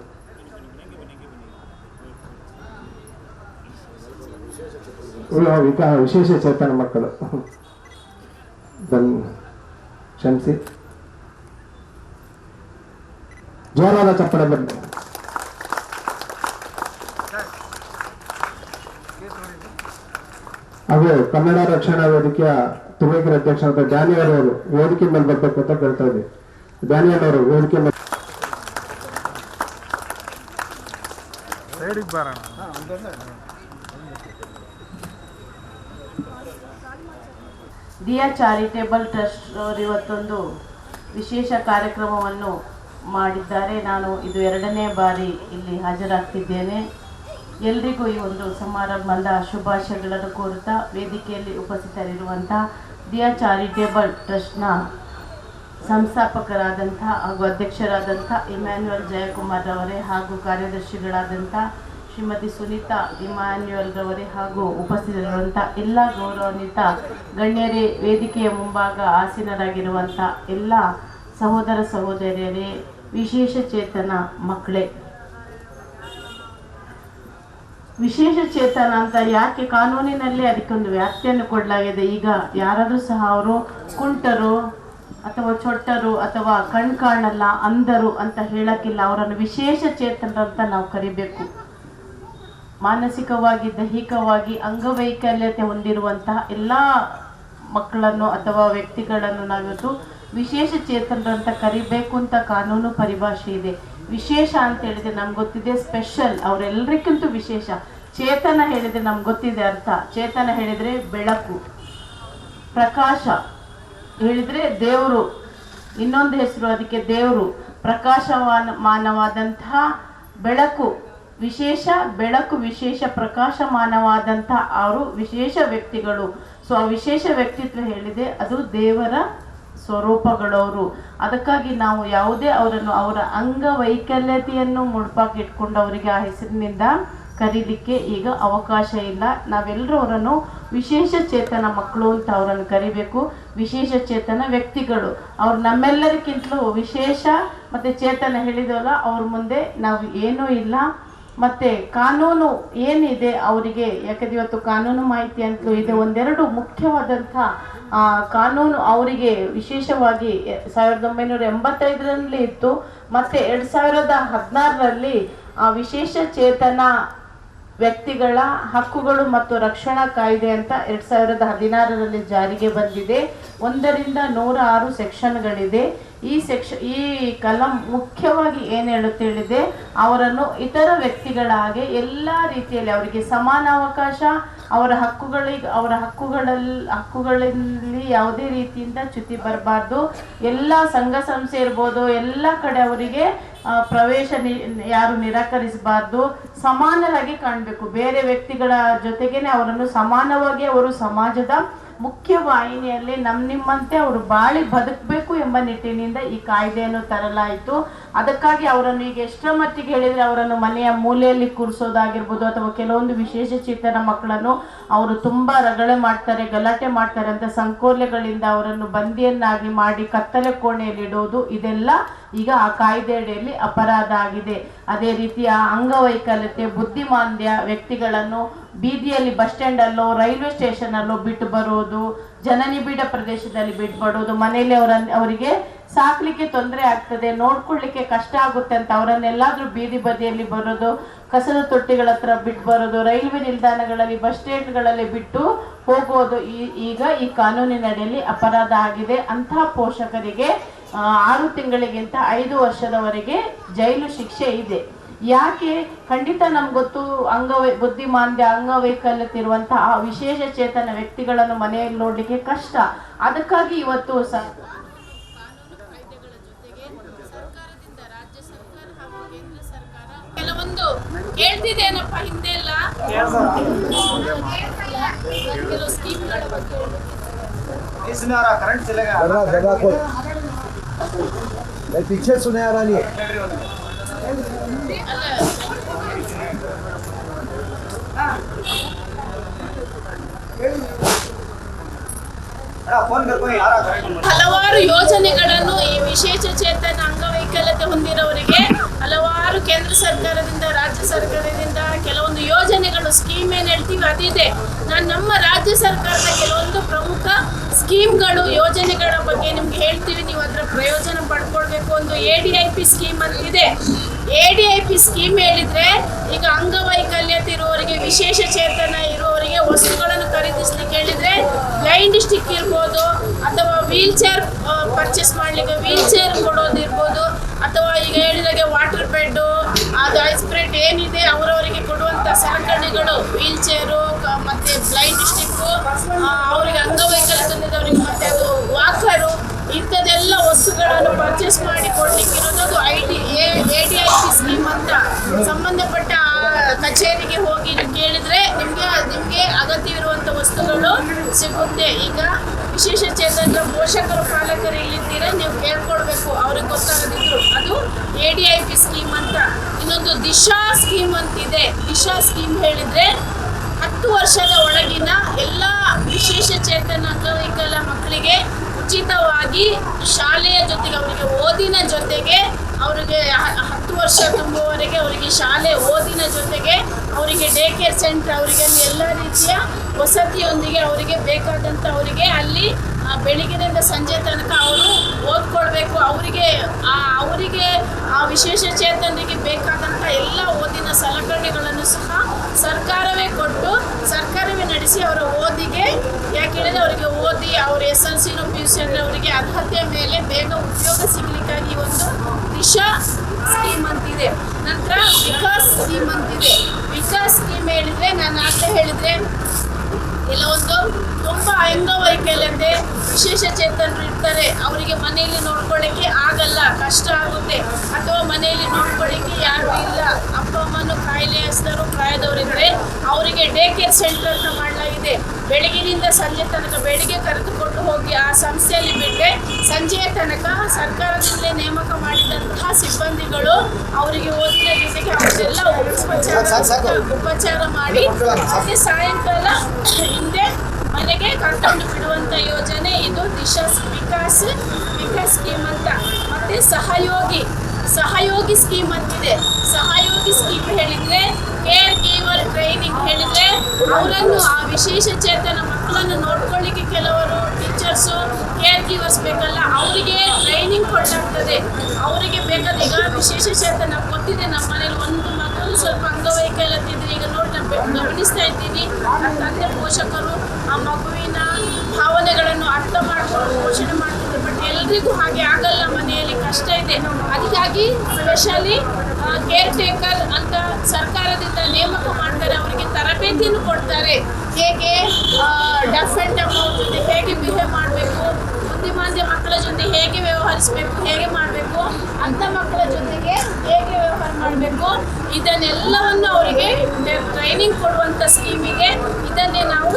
ವಿಶೇಷ ಚೇತನ ಮಕ್ಕಳು ಕ್ಷಮಿಸಿ. ಜೋರಾದ ಚಪ್ಪಳೆ ಬನ್ನಿ. ಹಾಗೂ ಕನ್ನಡ ರಕ್ಷಣಾ ವೇದಿಕೆಯ ತುರುವೇಕೆರೆ ಅಧ್ಯಕ್ಷರಾದ ಡ್ಯಾನಿಯಲ್ ಅವರು ವೇದಿಕೆ ಮೇಲೆ ಬರ್ಬೇಕು ಅಂತ ಕೇಳ್ತಾ ಇದ್ವಿ. ಡ್ಯಾನಿಯಲ್ ಅವರು ವೇದಿಕೆ ಮೇಲೆ. ದಿಯಾ ಚಾರಿಟೇಬಲ್ ಟ್ರಸ್ಟ್ ಅವರು ಇವತ್ತೊಂದು ವಿಶೇಷ ಕಾರ್ಯಕ್ರಮವನ್ನು ಮಾಡಿದ್ದಾರೆ. ನಾನು ಇದು 2ನೇ ಬಾರಿ ಇಲ್ಲಿ ಹಾಜರಾಗ್ತಿದ್ದೇನೆ. ಎಲ್ರಿಗೂ ಈ ಒಂದು ಸಮಾರಂಭದ ಶುಭಾಶಯಗಳನ್ನು ಕೋರುತ್ತಾ ವೇದಿಕೆಯಲ್ಲಿ ಉಪಸ್ಥಿತರಿರುವಂಥ ದಿಯಾ ಚಾರಿಟೇಬಲ್ ಟ್ರಸ್ಟ್ನ ಸಂಸ್ಥಾಪಕರಾದಂಥ ಹಾಗೂ ಅಧ್ಯಕ್ಷರಾದಂಥ ಇಮ್ಯಾನ್ಯುಯಲ್ ಜಯಕುಮಾರ್ ರವರೇ ಹಾಗೂ ಕಾರ್ಯದರ್ಶಿಗಳಾದಂಥ ಶ್ರೀಮತಿ ಸುನೀತಾ ಇಮ್ಯಾನ್ಯುಯಲ್ ರವರೇ ಹಾಗೂ ಉಪಸ್ಥಿತರಿರುವಂಥ ಎಲ್ಲ ಗೌರವಾನ್ವಿತ ಗಣ್ಯರೇ, ವೇದಿಕೆಯ ಮುಂಭಾಗ ಆಸೀನರಾಗಿರುವಂಥ ಎಲ್ಲ ಸಹೋದರ ಸಹೋದರಿಯರೇ, ವಿಶೇಷ ಚೇತನ ಮಕ್ಕಳೇ. ವಿಶೇಷ ಚೇತನ ಅಂತ ಯಾಕೆ ಕಾನೂನಿನಲ್ಲಿ ಅದಕ್ಕೊಂದು ವ್ಯಾಪ್ತಿಯನ್ನು ಕೊಡಲಾಗಿದೆ. ಈಗ ಯಾರಾದರೂ ಸಹ ಅವರು ಕುಂಟರು ಅಥವಾ ಚೊಟ್ಟರು ಅಥವಾ ಕಣ್ ಕಾಣಲ್ಲ, ಅಂಧರು ಅಂತ ಹೇಳಕ್ಕಿಲ್ಲ. ಅವರನ್ನು ವಿಶೇಷ ಚೇತನರು ಅಂತ ನಾವು ಕರಿಬೇಕು. ಮಾನಸಿಕವಾಗಿ, ದೈಹಿಕವಾಗಿ ಅಂಗವೈಕಲ್ಯತೆ ಹೊಂದಿರುವಂತಹ ಎಲ್ಲ ಮಕ್ಕಳನ್ನು ಅಥವಾ ವ್ಯಕ್ತಿಗಳನ್ನು ನಾವಿವತ್ತು ವಿಶೇಷ ಚೇತನರು ಅಂತ ಕರಿಬೇಕು ಅಂತ ಕಾನೂನು ಪರಿಭಾಷೆ ಇದೆ. ವಿಶೇಷ ಅಂತ ಹೇಳಿದ್ರೆ ನಮ್ಗೆ ಗೊತ್ತಿದೆ ಸ್ಪೆಷಲ್, ಅವರೆಲ್ಲರಿಗಿಂತ ವಿಶೇಷ. ಚೇತನ ಹೇಳಿದ್ರೆ ನಮ್ಗೆ ಗೊತ್ತಿದೆ ಅರ್ಥ. ಚೇತನ ಹೇಳಿದ್ರೆ ಬೆಳಕು, ಪ್ರಕಾಶ ಹೇಳಿದ್ರೆ ದೇವರು, ಇನ್ನೊಂದು ಹೆಸರು ಅದಕ್ಕೆ ದೇವರು. ಪ್ರಕಾಶಮಾನವಾದಂತಹ ಬೆಳಕು, ವಿಶೇಷ ಬೆಳಕು, ವಿಶೇಷ ಪ್ರಕಾಶಮಾನವಾದಂತಹ ಅವರು ವಿಶೇಷ ವ್ಯಕ್ತಿಗಳು. ಸೊ ಆ ವಿಶೇಷ ವ್ಯಕ್ತಿತ್ವ ಹೇಳಿದೆ ಅದು ದೇವರ ಸ್ವರೂಪಗಳವರು. ಅದಕ್ಕಾಗಿ ನಾವು ಯಾವುದೇ ಅವರನ್ನು ಅವರ ಅಂಗವೈಕಲ್ಯತೆಯನ್ನು ಮುಡುಪಾಕಿಟ್ಕೊಂಡು ಅವರಿಗೆ ಆ ಹೆಸರಿನಿಂದ ಕರೀಲಿಕ್ಕೆ ಈಗ ಅವಕಾಶ ಇಲ್ಲ. ನಾವೆಲ್ಲರೂ ಅವರನ್ನು ವಿಶೇಷ ಚೇತನ ಮಕ್ಕಳು ಅಂತ ಅವರನ್ನು ಕರಿಬೇಕು. ವಿಶೇಷ ಚೇತನ ವ್ಯಕ್ತಿಗಳು ಅವ್ರು ನಮ್ಮೆಲ್ಲರಿಗಿಂತಲೂ ವಿಶೇಷ. ಮತ್ತು ಚೇತನ ಹೇಳಿದವಲ್ಲ, ಅವ್ರ ಮುಂದೆ ನಾವು ಏನೂ ಇಲ್ಲ. ಮತ್ತು ಕಾನೂನು ಏನಿದೆ ಅವರಿಗೆ, ಯಾಕಂದ್ರೆ ಇವತ್ತು ಕಾನೂನು ಮಾಹಿತಿ ಅಂತಲೂ ಇದೆ. ಒಂದೆರಡು ಮುಖ್ಯವಾದಂಥ ಕಾನೂನು ಅವರಿಗೆ ವಿಶೇಷವಾಗಿ 1985ರಲ್ಲಿ ಇತ್ತು. ಮತ್ತು 2016ರಲ್ಲಿ ವಿಶೇಷ ಚೇತನ ವ್ಯಕ್ತಿಗಳ ಹಕ್ಕುಗಳು ಮತ್ತು ರಕ್ಷಣಾ ಕಾಯ್ದೆ ಅಂತ 2016ರಲ್ಲಿ ಜಾರಿಗೆ ಬಂದಿದೆ. 1ರಿಂದ 106 ಸೆಕ್ಷನ್ಗಳಿದೆ. ಈ ಕಲಂ ಮುಖ್ಯವಾಗಿ ಏನು ಹೇಳುತ್ತೇಳಿದೆ, ಅವರನ್ನು ಇತರ ವ್ಯಕ್ತಿಗಳ ಹಾಗೆ ಎಲ್ಲ ರೀತಿಯಲ್ಲಿ ಅವರಿಗೆ ಸಮಾನ ಅವಕಾಶ, ಅವರ ಹಕ್ಕುಗಳಲ್ಲಿ ಯಾವುದೇ ರೀತಿಯಿಂದ ಚ್ಯುತಿ ಬರಬಾರ್ದು. ಎಲ್ಲ ಸಂಘ ಸಂಸ್ಥೆ ಇರ್ಬೋದು, ಎಲ್ಲ ಕಡೆ ಅವರಿಗೆ ಪ್ರವೇಶ ಯಾರು ನಿರಾಕರಿಸಬಾರ್ದು. ಸಮಾನರಾಗಿ ಕಾಣಬೇಕು. ಬೇರೆ ವ್ಯಕ್ತಿಗಳ ಜೊತೆಗೇನೆ ಅವರನ್ನು ಸಮಾನವಾಗಿ ಅವರು ಸಮಾಜದ ಮುಖ್ಯ ವಾಹಿನಿಯಲ್ಲಿ ನಿಮ್ಮಂತೆ ಅವರು ಬಾಳಿ ಬದುಕಬೇಕು ಎಂಬ ನಿಟ್ಟಿನಿಂದ ಈ ಕಾಯ್ದೆಯನ್ನು ತರಲಾಯಿತು. ಅದಕ್ಕಾಗಿ ಅವರನ್ನು ಈಗ ಎಷ್ಟರ ಮಟ್ಟಿಗೆ ಹೇಳಿದರೆ ಅವರನ್ನು ಮನೆಯ ಮೂಲೆಯಲ್ಲಿ ಕೂರಿಸೋದಾಗಿರ್ಬೋದು, ಅಥವಾ ಕೆಲವೊಂದು ವಿಶೇಷ ಚೇತನ ಮಕ್ಕಳನ್ನು ಅವರು ತುಂಬ ರಗಳೆ ಮಾಡ್ತಾರೆ, ಗಲಾಟೆ ಮಾಡ್ತಾರೆ ಅಂತ ಸಂಕೋಲೆಗಳಿಂದ ಅವರನ್ನು ಬಂದಿಯನ್ನಾಗಿ ಮಾಡಿ ಕತ್ತಲೆ ಕೋಣೆಯಲ್ಲಿ ಇಡೋದು, ಇದೆಲ್ಲ ಈಗ ಆ ಕಾಯ್ದೆ ಅಡಿಯಲ್ಲಿ ಅಪರಾಧ ಆಗಿದೆ. ಅದೇ ರೀತಿಯ ಅಂಗವೈಕಲ್ಯತೆ ಬುದ್ಧಿಮಾಂದ್ಯ ವ್ಯಕ್ತಿಗಳನ್ನು ಬೀದಿಯಲ್ಲಿ ಬಸ್ ಸ್ಟ್ಯಾಂಡಲ್ಲೋ ರೈಲ್ವೆ ಸ್ಟೇಷನಲ್ಲೋ ಬಿಟ್ಟು ಬರೋದು, ಜನನಿಬಿಡ ಪ್ರದೇಶದಲ್ಲಿ ಬಿಟ್ಟು ಬರೋದು, ಮನೆಯಲ್ಲಿ ಅವರಿಗೆ ಸಾಕ್ಲಿಕ್ಕೆ ತೊಂದರೆ ಆಗ್ತದೆ, ನೋಡ್ಕೊಳ್ಳಿಕ್ಕೆ ಕಷ್ಟ ಆಗುತ್ತೆ ಅಂತ ಅವರನ್ನೆಲ್ಲಾದ್ರೂ ಬೀದಿ ಬದಿಯಲ್ಲಿ ಬರೋದು, ಕಸದ ತೊಟ್ಟಿಗಳ ಹತ್ರ ಬಿಟ್ಟು ಬರೋದು, ರೈಲ್ವೆ ನಿಲ್ದಾಣಗಳಲ್ಲಿ ಬಸ್ ಸ್ಟ್ಯಾಂಡ್ಗಳಲ್ಲಿ ಬಿಟ್ಟು ಹೋಗೋದು ಈಗ ಈ ಕಾನೂನಿನ ಅಡಿಯಲ್ಲಿ ಅಪರಾಧ ಆಗಿದೆ. ಅಂತಹ ಪೋಷಕರಿಗೆ 6 ತಿಂಗಳಿಗಿಂತ 5 ವರ್ಷದವರೆಗೆ ಜೈಲು ಶಿಕ್ಷೆ ಇದೆ. ಯಾಕೆ? ಖಂಡಿತ ನಮ್ಗೆ ಗೊತ್ತು, ಬುದ್ಧಿಮಾಂದ್ಯ ಅಂಗವೈಕಲ್ಯತೆ ಇರುವಂತಹ ವಿಶೇಷ ಚೇತನ ವ್ಯಕ್ತಿಗಳನ್ನು ಮನೆಯಲ್ಲಿ ನೋಡ್ಲಿಕ್ಕೆ ಕಷ್ಟ. ಅದಕ್ಕಾಗಿ ಇವತ್ತು ಕೆಲವೊಂದು ಹೇಳ್ತಿದ್ದೇನಪ್ಪ ಹಿಂದೆಲ್ಲ ಕೆಲವು ಸ್ಕೀಮ್ಗಳ ಬಗ್ಗೆ पीछे सुने आ रहा नहीं ಹಲವಾರು ಯೋಜನೆಗಳನ್ನು ಈ ವಿಶೇಷ ಚೇತನ ಅಂಗವೈಕಲ್ಯತೆ ಹೊಂದಿರೋರಿಗೆ ಹಲವಾರು ಕೇಂದ್ರ ಸರ್ಕಾರದಿಂದ ರಾಜ್ಯ ಸರ್ಕಾರದಿಂದ ಕೆಲವೊಂದು ಯೋಜನೆಗಳು ಸ್ಕೀಮ್ ಏನ್ ಹೇಳ್ತೀವಿ ಅದಿದೆ. ನಮ್ಮ ರಾಜ್ಯ ಸರ್ಕಾರದ ಕೆಲವೊಂದು ಪ್ರಮುಖ ಸ್ಕೀಮ್ಗಳು ಯೋಜನೆಗಳ ಬಗ್ಗೆ ನಿಮ್ಗೆ ಹೇಳ್ತೀವಿ, ನೀವು ಅದರ ಪ್ರಯೋಜನ ಪಡ್ಕೊಳ್ಬೇಕು. ಒಂದು ADIP ಸ್ಕೀಮ್ ಅಂತ ಇದೆ. ADIP ಸ್ಕೀಮ್ ಹೇಳಿದ್ರೆ ಈಗ ಅಂಗವೈಕಲ್ಯತೆ ಇರುವವರಿಗೆ ವಿಶೇಷ ಚೇತನ ಇರುವವರಿಗೆ ವಸ್ತುಗಳನ್ನು ಖರೀದಿಸ್ಲಿಕ್ಕೆ ಹೇಳಿದ್ರೆ ಬ್ಲೈಂಡ್ ಸ್ಟಿಕ್ ಇರ್ಬೋದು, ಅಥವಾ ವೀಲ್ ಚೇರ್ ಪರ್ಚೇಸ್ ಮಾಡ್ಲಿಕ್ಕೆ ವೀಲ್ ಚೇರ್ ಕೊಡೋದಿರ್ಬೋದು, ಅಥವಾ ಈಗ ಹೇಳಿದಾಗೆ ವಾಟರ್ ಬೆಡ್, ಅದು ಐಸ್ಪ್ರೇಟ್ ಏನಿದೆ ಅವರವರಿಗೆ ಕೊಡುವಂತ ಸಲಕರಣೆಗಳು, ವೀಲ್ ಚೇರು ಮತ್ತೆ ಬ್ಲೈಂಡ್ ಸ್ಟಿಕ್, ಅವರಿಗೆ ಅಂಗವೈಕಲ್ಯದವರಿಗೆ ಮತ್ತೆ ಅದು ವಾಕರು, ಇಂಥದ್ದೆಲ್ಲ ವಸ್ತುಗಳನ್ನು ಪರ್ಚೇಸ್ ಮಾಡಿ ಕೊಡ್ಲಿಕ್ಕೆ ಇರೋದು ಅದು ADIP ಸ್ಕೀಮ್ ಅಂತ. ಸಂಬಂಧಪಟ್ಟ ಕಚೇರಿಗೆ ಹೋಗಿ ಕೇಳಿದ್ರೆ ನಿಮ್ಗೆ ಅಗತ್ಯವಿರುವಂತ ವಸ್ತುಗಳು ಸಿಗುತ್ತೆ. ಈಗ ವಿಶೇಷ ಚೇತನ ಪೋಷಕರು ಪಾಲಕರು ಇಲ್ಲಿದ್ದೀರಾ, ನೀವು ಕೇಳ್ಕೊಡ್ಬೇಕು, ಅವ್ರಿಗೆ ಗೊತ್ತಾಗದಿದ್ರು. ಅದು ADIP ಸ್ಕೀಮ್ ಅಂತ. ಇನ್ನೊಂದು ದಿಶಾ ಸ್ಕೀಮ್ ಅಂತಿದೆ. ದಿಶಾ ಸ್ಕೀಮ್ ಹೇಳಿದ್ರೆ 10 ವರ್ಷದ ಒಳಗಿನ ಎಲ್ಲ ವಿಶೇಷ ಚೇತನ ಅಂಗವೈಕಲ್ಯ ಮಕ್ಕಳಿಗೆ ಉಚಿತವಾಗಿ ಶಾಲೆಯ ಜೊತೆಗೆ ಅವರಿಗೆ ಓದಿನ ಜೊತೆಗೆ ಅವರಿಗೆ 10 ವರ್ಷ ತುಂಬುವವರೆಗೆ ಅವರಿಗೆ ಶಾಲೆ ಓದಿನ ಜೊತೆಗೆ ಅವರಿಗೆ ಡೇ ಕೇರ್ ಸೆಂಟರ್, ಅವರಿಗೆ ಎಲ್ಲ ರೀತಿಯ ವಸತಿಯೊಂದಿಗೆ ಅವರಿಗೆ ಬೇಕಾದಂಥ ಅವರಿಗೆ ಅಲ್ಲಿ ಬೆಳಿಗ್ಗೆಯಿಂದ ಸಂಜೆ ತನಕ ಅವರು ಓದ್ಕೊಳ್ಬೇಕು. ಅವರಿಗೆ ಆ ವಿಶೇಷ ಚೇತನರಿಗೆ ಬೇಕಾದಂಥ ಎಲ್ಲ ಓದಿನ ಸಲಕರಣೆಗಳನ್ನು ಸಹ ಸರ್ಕಾರವೇ ಕೊಟ್ಟು ಸರ್ಕಾರವೇ ನಡೆಸಿ ಅವರ ಓದಿಗೆ, ಯಾಕೆ ಹೇಳಿದ್ರೆ ಅವರಿಗೆ ಓದಿ ಅವ್ರ SLC PUC ಅಂದರೆ ಅವರಿಗೆ ಅರ್ಹತೆಯ ಮೇಲೆ ಬೇಗ ಉದ್ಯೋಗ ಸಿಗಲಿಕ್ಕಾಗಿ ಒಂದು ದಿಶಾ ಸ್ಕೀಮ್ ಅಂತಿದೆ. ನಂತರ ವಿಕಾಸ್ ಸ್ಕೀಮ್ ಅಂತಿದೆ. ವಿಕಾಸ್ ಸ್ಕೀಮ್ ಹೇಳಿದ್ರೆ ನಾನು ಆಗಲೇ ಹೇಳಿದ್ರೆ ಕೆಲವೊಂದು ತುಂಬ ಅಂಗವೈಕಲ್ಯತೆ ವಿಶೇಷ ಚೇತನರು ಇರ್ತಾರೆ, ಅವರಿಗೆ ಮನೆಯಲ್ಲಿ ನೋಡ್ಕೊಳ್ಳಿಕ್ಕೆ ಆಗಲ್ಲ, ಕಷ್ಟ ಆಗುತ್ತೆ, ಅಥವಾ ಮನೆಯಲ್ಲಿ ನೋಡ್ಕೊಳ್ಳಿಕ್ಕೆ ಯಾರು ಇಲ್ಲ, ಅಪ್ಪ ಅಮ್ಮನು ಕಾಯಿಲೆಯಸ್ಥರು ಪ್ರಾಯದವರಿದ್ರೆ ಅವರಿಗೆ ಡೇ ಕೇರ್ ಸೆಂಟರ್ ಅಂತ ಮಾಡಲಾಗಿದೆ. ಬೆಳಗಿನಿಂದ ಸಂಜೆ ತನಕ ಬೆಳಿಗ್ಗೆ ಕರೆದುಕೊಂಡು ಹೋಗಿ ಆ ಸಂಸ್ಥೆಯಲ್ಲಿ ಬಿಟ್ಟರೆ ಸಂಜೆಯ ತನಕ ಸರ್ಕಾರದಿಂದಲೇ ನೇಮಕ ಮಾಡಿದಂತಹ ಸಿಬ್ಬಂದಿಗಳು ಅವರಿಗೆ ಓದಿನ ಜೊತೆಗೆ ಅವರೆಲ್ಲ ಉಪಚಾರ ಮಾಡಿ ಮತ್ತೆ ಸಾಯಂಕಾಲ ಹಿಂದೆ ಮನೆಗೆ ಕರ್ಕೊಂಡು ಬಿಡುವಂಥ ಯೋಜನೆ ಇದು ದಿಶಾ ವಿಕಾಸ್ ಸ್ಕೀಮ್ ಅಂತ. ಮತ್ತೆ ಸಹಯೋಗಿ ಸ್ಕೀಮ್ ಅಂತಿದೆ. ಸಹಯೋಗಿ ಸ್ಕೀಮ್ ಹೇಳಿದ್ರೆ ಕೇರ್ ಗೀವರ್ ಟ್ರೈನಿಂಗ್ ಹೇಳಿದ್ರೆ ಅವರನ್ನು ಆ ವಿಶೇಷ ಚೇತನ ಮಕ್ಕಳನ್ನು ನೋಡ್ಕೊಳ್ಳಿಕ್ಕೆ ಕೆಲವರು ಟೀಚರ್ಸು ಕೇರ್ ಗೀವರ್ಸ್ ಬೇಕಲ್ಲ, ಅವರಿಗೆ ಟ್ರೈನಿಂಗ್ ಕೊಡಲಾಗ್ತದೆ. ಅವರಿಗೆ ಬೇಕಾದ ಈಗ ವಿಶೇಷ ಚೇತನ ಗೊತ್ತಿದೆ, ನಮ್ಮ ಮನೇಲಿ ಒಂದು ಮಗು ಸ್ವಲ್ಪ ಅಂಗವೈಕಲ್ಯತೆ ಇದ್ರೆ ಈಗ ನೋಡಿ ನಾನು ಗಮನಿಸ್ತಾ ಇದ್ದೀನಿ, ನನ್ನ ತಂದೆ ಪೋಷಕರು ಆ ಮಗುವಿನ ಭಾವನೆಗಳನ್ನು ಅರ್ಥ ಮಾಡ್ಕೊಂಡು ಪೋಷಣೆ ಮಾಡ್ತಿದ್ರು. ಬಟ್ ಎಲ್ರಿಗೂ ಹಾಗೆ ಆಗಲ್ಲ, ಮನೆಯಲ್ಲಿ ಕಷ್ಟ ಇದೆ. ಅದಕ್ಕಾಗಿ ಸ್ಪೆಷಲಿ ಕೇರ್ ಟೇಕರ್ ಅಂತ ಸರ್ಕಾರದಿಂದ ನೇಮಕ ಮಾಡ್ತಾರೆ, ಅವರಿಗೆ ತರಬೇತಿಯನ್ನು ಕೊಡ್ತಾರೆ. ಹೇಗೆ ಡಫ್ ಆ್ಯಂಡ್ ಡಮ್ ಜೊತೆ ಹೇಗೆ ಬಿಹೇವ್ ಮಾಡಬೇಕು, ಬುದ್ಧಿಮಾಂದ್ಯ ಮಕ್ಕಳ ಜೊತೆ ಹೇಗೆ ವ್ಯವಹರಿಸಬೇಕು, ಹೇಗೆ ಮಾಡಬೇಕು, ಅಂಥ ಮಕ್ಕಳ ಜೊತೆಗೆ ಹೇಗೆ ವ್ಯವಹಾರ ಮಾಡಬೇಕು, ಇದನ್ನೆಲ್ಲವನ್ನು ಅವರಿಗೆ ಟ್ರೈನಿಂಗ್ ಕೊಡುವಂಥ ಸ್ಕೀಮ್ ಇದೆ. ಇದನ್ನೇ ನಾವು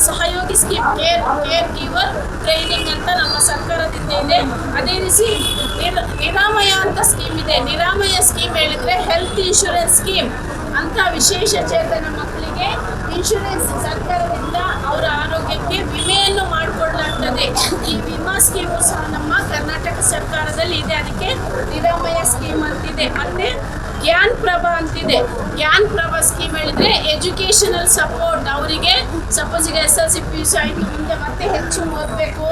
ಸಹಯೋಗಿ ಸ್ಕೀಮ್ ಕೇರ್ ಗೀವರ್ ಟ್ರೈನಿಂಗ್ ಅಂತ ನಮ್ಮ ಸರ್ಕಾರದಿಂದ ಇದೆ. ಅದೇ ರೀತಿ ನಿರಾಮಯ ಅಂತ ಸ್ಕೀಮ್ ಇದೆ. ನಿರಾಮಯ ಸ್ಕೀಮ್ ಹೇಳಿದ್ರೆ ಹೆಲ್ತ್ ಇನ್ಶೂರೆನ್ಸ್ ಸ್ಕೀಮ್ ಅಂತ. ವಿಶೇಷ ಚೇತನ ಮಕ್ಕಳಿಗೆ ಇನ್ಶೂರೆನ್ಸ್ ಸರ್ಕಾರದಿಂದ ಅವರ ಆರೋಗ್ಯಕ್ಕೆ ವಿಮೆಯನ್ನು ಮಾಡಿಕೊಡ್ಲಾಗ್ತದೆ. ಅದೇ ಈ ವಿಮಾ ಸ್ಕೀಮು ಸಹ ನಮ್ಮ ಕರ್ನಾಟಕ ಸರ್ಕಾರದಲ್ಲಿ ಇದೆ. ಅದಕ್ಕೆ ನಿರಾಮಯ ಸ್ಕೀಮ್ ಅಂತಿದೆ. ಮತ್ತೆ ಜ್ಞಾನ್ ಪ್ರಭಾ ಅಂತಿದೆ. ಜ್ಞಾನ್ ಪ್ರಭಾ ಸ್ಕೀಮ್ ಹೇಳಿದ್ರೆ ಎಜುಕೇಷನಲ್ ಸಪೋರ್ಟ್ ಅವರಿಗೆ. ಸಪೋಸ್ ಈಗ SLC PUC ಆಯಿತು, ಮುಂದೆ ಮತ್ತೆ ಹೆಚ್ಚು ಓದಬೇಕು,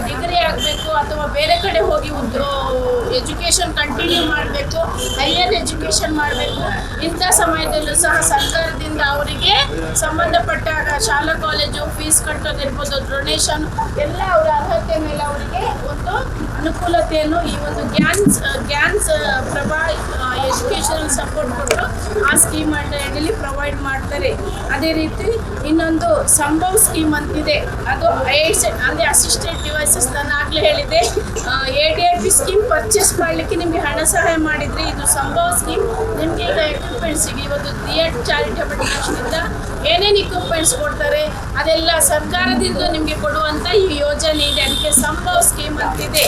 ಡಿಗ್ರಿ ಆಗಬೇಕು ಅಥವಾ ಬೇರೆ ಕಡೆ ಹೋಗಿ ಎಜುಕೇಷನ್ ಕಂಟಿನ್ಯೂ ಮಾಡಬೇಕು, ಹೈಯರ್ ಎಜುಕೇಷನ್ ಮಾಡಬೇಕು. ಇಂಥ ಸಮಯದಲ್ಲೂ ಸಹ ಸರ್ಕಾರದಿಂದ ಅವರಿಗೆ ಸಂಬಂಧಪಟ್ಟಾಗ ಶಾಲಾ ಕಾಲೇಜು ಫೀಸ್ ಕಟ್ಟೋದಿರ್ಬೋದು, ಡೊನೇಷನ್ ಎಲ್ಲ ಅವರ ಅರ್ಹತೆ ಮೇಲೆ ಅವರಿಗೆ ಒಂದು ಅನುಕೂಲತೆಯನ್ನು ಈ ಒಂದು ಜ್ಞಾನ್ಸ್ ಪ್ರಭಾ ಎಜುಕೇಷನಲ್ ಸಪೋರ್ಟ್ ಕೊಟ್ಟು ಆ ಸ್ಕೀಮ್ ಅಡಿಯಲ್ಲಿ ಪ್ರೊವೈಡ್ ಮಾಡ್ತಾರೆ. ಅದೇ ರೀತಿ ಇನ್ನೊಂದು ಸಂಭವ್ ಸ್ಕೀಮ್ ಅಂತಿದೆ. ಅದು ಅಂದರೆ ಅಸಿಸ್ಟೆಡ್ ಡಿವೈಸಸ್ ನಾನು ಆಗಲೇ ಹೇಳಿದೆ. ADIP ಸ್ಕೀಮ್ ಪರ್ಚೇಸ್ ಮಾಡಲಿಕ್ಕೆ ನಿಮಗೆ ಹಣ ಸಹಾಯ ಮಾಡಿದರೆ, ಇದು ಸಂಭವ್ ಸ್ಕೀಮ್ ನಿಮಗೆ ಈಗ ಎಕ್ವಿಪ್ಮೆಂಟ್ಸಿಗೆ ಇವತ್ತು ದಿಯಟ್ ಚಾರಿಟಬಲ್ ಟ್ರಸ್ಟಿಂದ ಏನೇನು ಇಕ್ವಿಪ್ಮೆಂಟ್ಸ್ ಕೊಡ್ತಾರೆ ಅದೆಲ್ಲ ಸರ್ಕಾರದಿಂದ ನಿಮಗೆ ಕೊಡುವಂಥ ಈ ಯೋಜನೆ ಇದೆ. ಅದಕ್ಕೆ ಸಂಭವ್ ಸ್ಕೀಮ್ ಅಂತಿದೆ.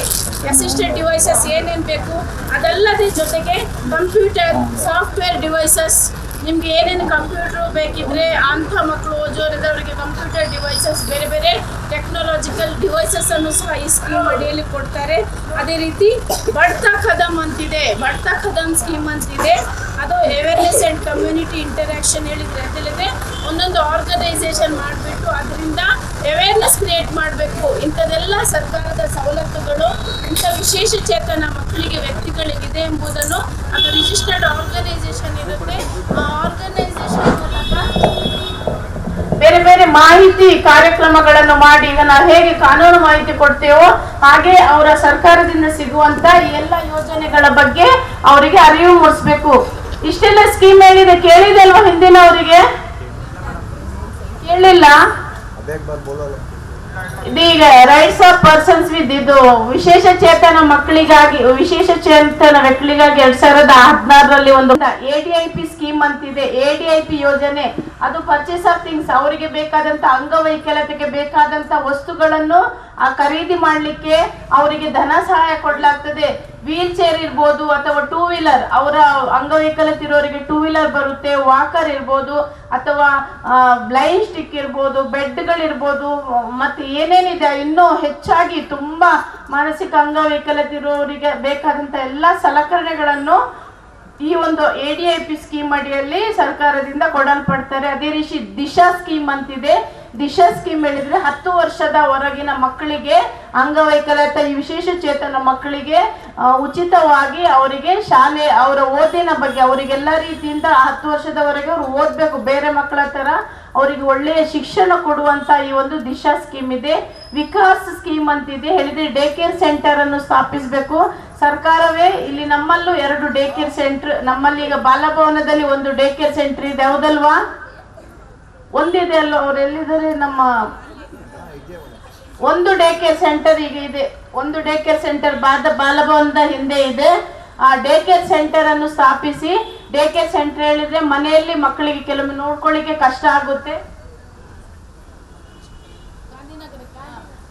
ಅಸಿಸ್ಟೆಡ್ ಡಿವೈಸಸ್ ಏನೇನು ಬೇಕು ಅದಲ್ಲದೆ ಜೊತೆಗೆ ಕಂಪ್ಯೂಟರ್ ಸಾಫ್ಟ್ವೇರ್ ಡಿವೈಸಸ್, ನಿಮಗೆ ಏನೇನು ಕಂಪ್ಯೂಟ್ರು ಬೇಕಿದ್ರೆ ಅಂಥ ಮಕ್ಕಳು ಓಜೋರಿದವರಿಗೆ ಕಂಪ್ಯೂಟರ್ ಡಿವೈಸಸ್, ಬೇರೆ ಬೇರೆ ಟೆಕ್ನಾಲಜಿಕಲ್ ಡಿವೈಸಸ್ಸನ್ನು ಸಹ ಈ ಸ್ಕೀಮ್ ಅಡಿಯಲ್ಲಿ ಕೊಡ್ತಾರೆ. ಅದೇ ರೀತಿ ಬಡ್ತಾ ಖದಮ್ ಅಂತಿದೆ. ಬಡ್ತಾ ಖದಮ್ ಸ್ಕೀಮ್ ಅಂತಿದೆ. ಅದು ಅವೇರ್ನೆಸ್ ಆ್ಯಂಡ್ ಕಮ್ಯುನಿಟಿ ಇಂಟರಾಕ್ಷನ್ ಹೇಳಿದರೆ ಒಂದೊಂದು ಆರ್ಗನೈಸೇಷನ್ ಮಾಡಿಬಿಟ್ಟು ಅದರಿಂದ ಅವೇರ್ನೆಸ್ ಕ್ರಿಯೇಟ್ ಮಾಡಬೇಕು. ಇಂಥದ್ದೆಲ್ಲ ಸರ್ಕಾರದ ಸವಲತ್ತುಗಳು ಇಂಥ ವಿಶೇಷ ಚೇತನ ಮಕ್ಕಳಿಗೆ ವ್ಯಕ್ತಿಗಳಿಗಿದೆ ಎಂಬುದನ್ನು ಅದು ರಿಜಿಸ್ಟರ್ಡ್ ಆರ್ಗನೈಸೇಷನ್ ಇರುತ್ತೆ. ಆ ಆರ್ಗನೈಸೇಷನ್ ಮೂಲಕ ಬೇರೆ ಬೇರೆ ಮಾಹಿತಿ ಕಾರ್ಯಕ್ರಮಗಳನ್ನು ಮಾಡಿ, ಈಗ ನಾವು ಹೇಗೆ ಕಾನೂನು ಮಾಹಿತಿ ಕೊಡ್ತೇವೋ ಹಾಗೆ ಅವರ ಸರ್ಕಾರದಿಂದ ಸಿಗುವಂತ ಈ ಎಲ್ಲ ಯೋಜನೆಗಳ ಬಗ್ಗೆ ಅವರಿಗೆ ಅರಿವು ಮೂಡಿಸ್ಬೇಕು. ಇಷ್ಟೆಲ್ಲ ಸ್ಕೀಮ್ ಏನಿದೆ ಕೇಳಿದೆ ಅಲ್ವಾ ಹಿಂದಿನವರಿಗೆ? ಕೇಳಿಲ್ಲ? ಇದೀಗ ರೈಟ್ಸ್ ಆಫ್ ಪರ್ಸನ್ಸ್ ವಿತ್ ಇದು ವಿಶೇಷ ಚೇತನ ಮಕ್ಕಳಿಗಾಗಿ, ವಿಶೇಷ ಚೇತನ ವ್ಯಕ್ತಿಗಳಿಗಾಗಿ 2016ರಲ್ಲಿ ಒಂದು ADIP ಸ್ಕೀಮ್ ಅಂತಿದೆ. ADIP ಯೋಜನೆ ಅದು ಪರ್ಚೇಸ್ ಆಫ್ ಥಿಂಗ್ಸ್, ಅವರಿಗೆ ಬೇಕಾದಂತ ಅಂಗವೈಕಲ್ಯತೆಗೆ ಬೇಕಾದಂತ ವಸ್ತುಗಳನ್ನು ಖರೀದಿ ಮಾಡಲಿಕ್ಕೆ ಅವರಿಗೆ ಧನ ಸಹಾಯ ಕೊಡಲಾಗ್ತದೆ. ವೀಲ್ ಚೇರ್ ಇರ್ಬೋದು ಅಥವಾ 2 ವೀಲರ್, ಅವರ ಅಂಗವೈಕಲ್ಯತೆ ಇರೋರಿಗೆ 2 ವೀಲರ್ ಬರುತ್ತೆ, ವಾಕರ್ ಇರ್ಬೋದು ಅಥವಾ ಬ್ಲೈಂಡ್ ಸ್ಟಿಕ್ ಇರ್ಬೋದು, ಬೆಡ್ಗಳಿರ್ಬೋದು, ಮತ್ತೆ ಏನೇನಿದೆ ಇನ್ನೂ ಹೆಚ್ಚಾಗಿ ತುಂಬಾ ಮಾನಸಿಕ ಅಂಗವೈಕಲ್ಯತೆ ಇರೋರಿಗೆ ಬೇಕಾದಂತ ಎಲ್ಲ ಸಲಕರಣೆಗಳನ್ನು ಈ ಒಂದು ADIP ಸ್ಕೀಮ್ ಅಡಿಯಲ್ಲಿ ಸರ್ಕಾರದಿಂದ ಕೊಡಲ್ಪಡ್ತಾರೆ. ಅದೇ ರೀತಿ ದಿಶಾ ಸ್ಕೀಮ್ ಅಂತಿದೆ. ದಿಶಾ ಸ್ಕೀಮ್ ಹೇಳಿದ್ರೆ 10 ವರ್ಷದ ಹೊರಗಿನ ಮಕ್ಕಳಿಗೆ, ಅಂಗವೈಕಲ್ಯತೆ ಈ ವಿಶೇಷ ಚೇತನ ಮಕ್ಕಳಿಗೆ ಉಚಿತವಾಗಿ ಅವರಿಗೆ ಶಾಲೆ, ಅವರ ಓದಿನ ಬಗ್ಗೆ ಅವರಿಗೆಲ್ಲ ರೀತಿಯಿಂದ 10 ವರ್ಷದವರೆಗೆ ಅವರು ಓದಬೇಕು, ಬೇರೆ ಮಕ್ಕಳ ತರ ಅವರಿಗೆ ಒಳ್ಳೆಯ ಶಿಕ್ಷಣ ಕೊಡುವಂತ ಈ ಒಂದು ದಿಶಾ ಸ್ಕೀಮ್ ಇದೆ. ವಿಕಾಸ್ ಸ್ಕೀಮ್ ಅಂತಿದೆ. ಹೇಳಿದ್ರೆ ಡೇ ಕೇರ್ ಸೆಂಟರ್ ಅನ್ನು ಸ್ಥಾಪಿಸಬೇಕು ಸರ್ಕಾರವೇ. ಇಲ್ಲಿ ನಮ್ಮಲ್ಲೂ 2 ಡೇ ಕೇರ್ ಸೆಂಟರ್, ನಮ್ಮಲ್ಲಿ ಈಗ ಬಾಲಭವನದಲ್ಲಿ ಒಂದು ಡೇ ಕೇರ್ ಸೆಂಟರ್ ಇದೆ, ಹೌದಲ್ವಾ? ಒಂದಿದೆ ಅಲ್ಲ, ಅವ್ರು ಎಲ್ಲಿದ್ದಾರೆ? ನಮ್ಮ ಒಂದು ಡೇ ಕೇರ್ ಸೆಂಟರ್ ಈಗ ಇದೆ. ಒಂದು ಡೇ ಕೇರ್ ಸೆಂಟರ್ ಬಾಲಭವನದ ಹಿಂದೆ ಇದೆ. ಆ ಡೇ ಕೇರ್ ಸೆಂಟರ್ ಅನ್ನು ಸ್ಥಾಪಿಸಿ, ಡೇ ಕೇರ್ ಸೆಂಟರ್ ಹೇಳಿದ್ರೆ ಮನೆಯಲ್ಲಿ ಮಕ್ಕಳಿಗೆ ಕೆಲವೊಮ್ಮೆ ನೋಡ್ಕೊಳ್ಳಿಕ್ಕೆ ಕಷ್ಟ ಆಗುತ್ತೆ.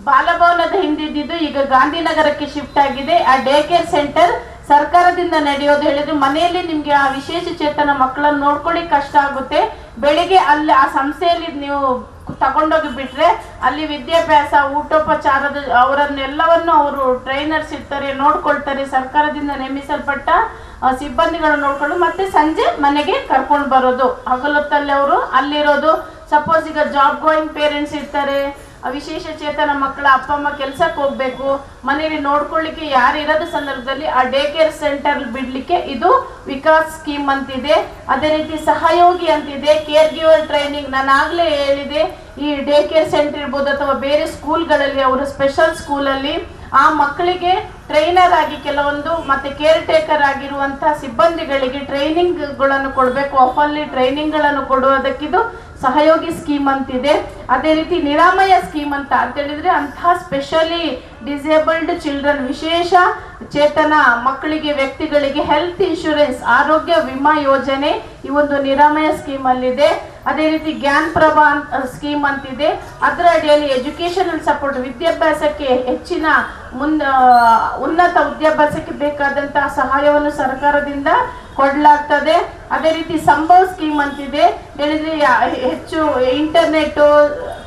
ಬಾಲಭವನದ ಹಿಂದಿದ್ದು ಈಗ ಗಾಂಧಿನಗರಕ್ಕೆ ಶಿಫ್ಟ್ ಆಗಿದೆ. ಆ ಡೇ ಕೇರ್ ಸೆಂಟರ್ ಸರ್ಕಾರದಿಂದ ನಡೆಯೋದು. ಹೇಳಿದ್ರೆ ಮನೆಯಲ್ಲಿ ನಿಮ್ಗೆ ಆ ವಿಶೇಷ ಚೇತನ ಮಕ್ಕಳನ್ನು ನೋಡ್ಕೊಳ್ಳಿ ಕಷ್ಟ ಆಗುತ್ತೆ. ಬೆಳಿಗ್ಗೆ ಅಲ್ಲಿ ಆ ಸಂಸ್ಥೆಯಲ್ಲಿ ನೀವು ತಗೊಂಡೋಗಿ ಬಿಟ್ರೆ ಅಲ್ಲಿ ವಿದ್ಯಾಭ್ಯಾಸ, ಊಟೋಪಚಾರದ ಅವರನ್ನೆಲ್ಲವನ್ನು ಅವರು ಟ್ರೈನರ್ಸ್ ಇರ್ತಾರೆ, ನೋಡ್ಕೊಳ್ತಾರೆ. ಸರ್ಕಾರದಿಂದ ನೇಮಿಸಲ್ಪಟ್ಟ ಸಿಬ್ಬಂದಿಗಳು ನೋಡ್ಕೊಂಡು ಮತ್ತೆ ಸಂಜೆ ಮನೆಗೆ ಕರ್ಕೊಂಡು ಬರೋದು. ಹಗಲೊತ್ತಲ್ಲಿ ಅವರು ಅಲ್ಲಿರೋದು. ಸಪೋಸ್ ಈಗ ಜಾಬ್ ಗೋಯಿಂಗ್ ಪೇರೆಂಟ್ಸ್ ಇರ್ತಾರೆ, ವಿಶೇಷ ಚೇತನ ಮಕ್ಕಳ ಅಪ್ಪ ಅಮ್ಮ ಕೆಲ್ಸಕ್ಕೆ ಹೋಗ್ಬೇಕು, ಮನೆಯಲ್ಲಿ ನೋಡ್ಕೊಳ್ಳಿಕ್ಕೆ ಯಾರು ಇರೋದ ಸಂದರ್ಭದಲ್ಲಿ ಆ ಡೇ ಕೇರ್ ಸೆಂಟರ್ ಬಿಡ್ಲಿಕ್ಕೆ ಇದು ವಿಕಾಸ್ ಸ್ಕೀಮ್ ಅಂತಿದೆ. ಅದೇ ರೀತಿ ಸಹಯೋಗಿ ಅಂತಿದೆ. ಕೇರ್ ಗಿವರ್ ಟ್ರೈನಿಂಗ್, ನಾನು ಆಗ್ಲೇ ಹೇಳಿದೆ, ಈ ಡೇ ಕೇರ್ ಸೆಂಟರ್ ಇರ್ಬೋದು ಅಥವಾ ಬೇರೆ ಸ್ಕೂಲ್ಗಳಲ್ಲಿ, ಅವರು ಸ್ಪೆಷಲ್ ಸ್ಕೂಲಲ್ಲಿ ಆ ಮಕ್ಕಳಿಗೆ ಟ್ರೈನರ್ ಆಗಿ ಕೆಲವೊಂದು ಮತ್ತೆ ಕೇರ್ ಟೇಕರ್ ಆಗಿರುವಂತ ಸಿಬ್ಬಂದಿಗಳಿಗೆ ಟ್ರೈನಿಂಗ್ಗಳನ್ನು ಕೊಡಬೇಕು. ಆಫಲ್ಲಿ ಟ್ರೈನಿಂಗ್ಗಳನ್ನು ಕೊಡುವುದಕ್ಕಿದು ಸಹಯೋಗಿ ಸ್ಕೀಮ್ ಅಂತಿದೆ. ಅದೇ ರೀತಿ ನಿರಾಮಯ ಸ್ಕೀಮ್ ಅಂತ ಹೇಳಿದ್ರೆ ಅಂತಹ ಸ್ಪೆಷಲಿ ಡಿಸೇಬಲ್ಡ್ ಚಿಲ್ಡ್ರನ್, ವಿಶೇಷ ಚೇತನ ಮಕ್ಕಳಿಗೆ ವ್ಯಕ್ತಿಗಳಿಗೆ ಹೆಲ್ತ್ ಇನ್ಶೂರೆನ್ಸ್, ಆರೋಗ್ಯ ವಿಮಾ ಯೋಜನೆ ಈ ಒಂದು ನಿರಾಮಯ ಸ್ಕೀಮ್ ಅಲ್ಲಿದೆ. ಅದೇ ರೀತಿ ಜ್ಞಾನ್ ಪ್ರಭಾ ಸ್ಕೀಮ್ ಅಂತಿದೆ. ಅದರ ಅಡಿಯಲ್ಲಿ ಎಜುಕೇಶನಲ್ ಸಪೋರ್ಟ್, ವಿದ್ಯಾಭ್ಯಾಸಕ್ಕೆ ಹೆಚ್ಚಿನ ಉನ್ನತ ವಿದ್ಯಾಭ್ಯಾಸಕ್ಕೆ ಬೇಕಾದಂತಹ ಸಹಾಯವನ್ನು ಸರ್ಕಾರದಿಂದ ಕೊಡಲಾಗ್ತದೆ. ಅದೇ ರೀತಿ ಸಂಭವ್ ಸ್ಕೀಮ್ ಅಂತಿದೆ. ಹೇಳಿದ್ರೆ ಹೆಚ್ಚು ಇಂಟರ್ನೆಟ್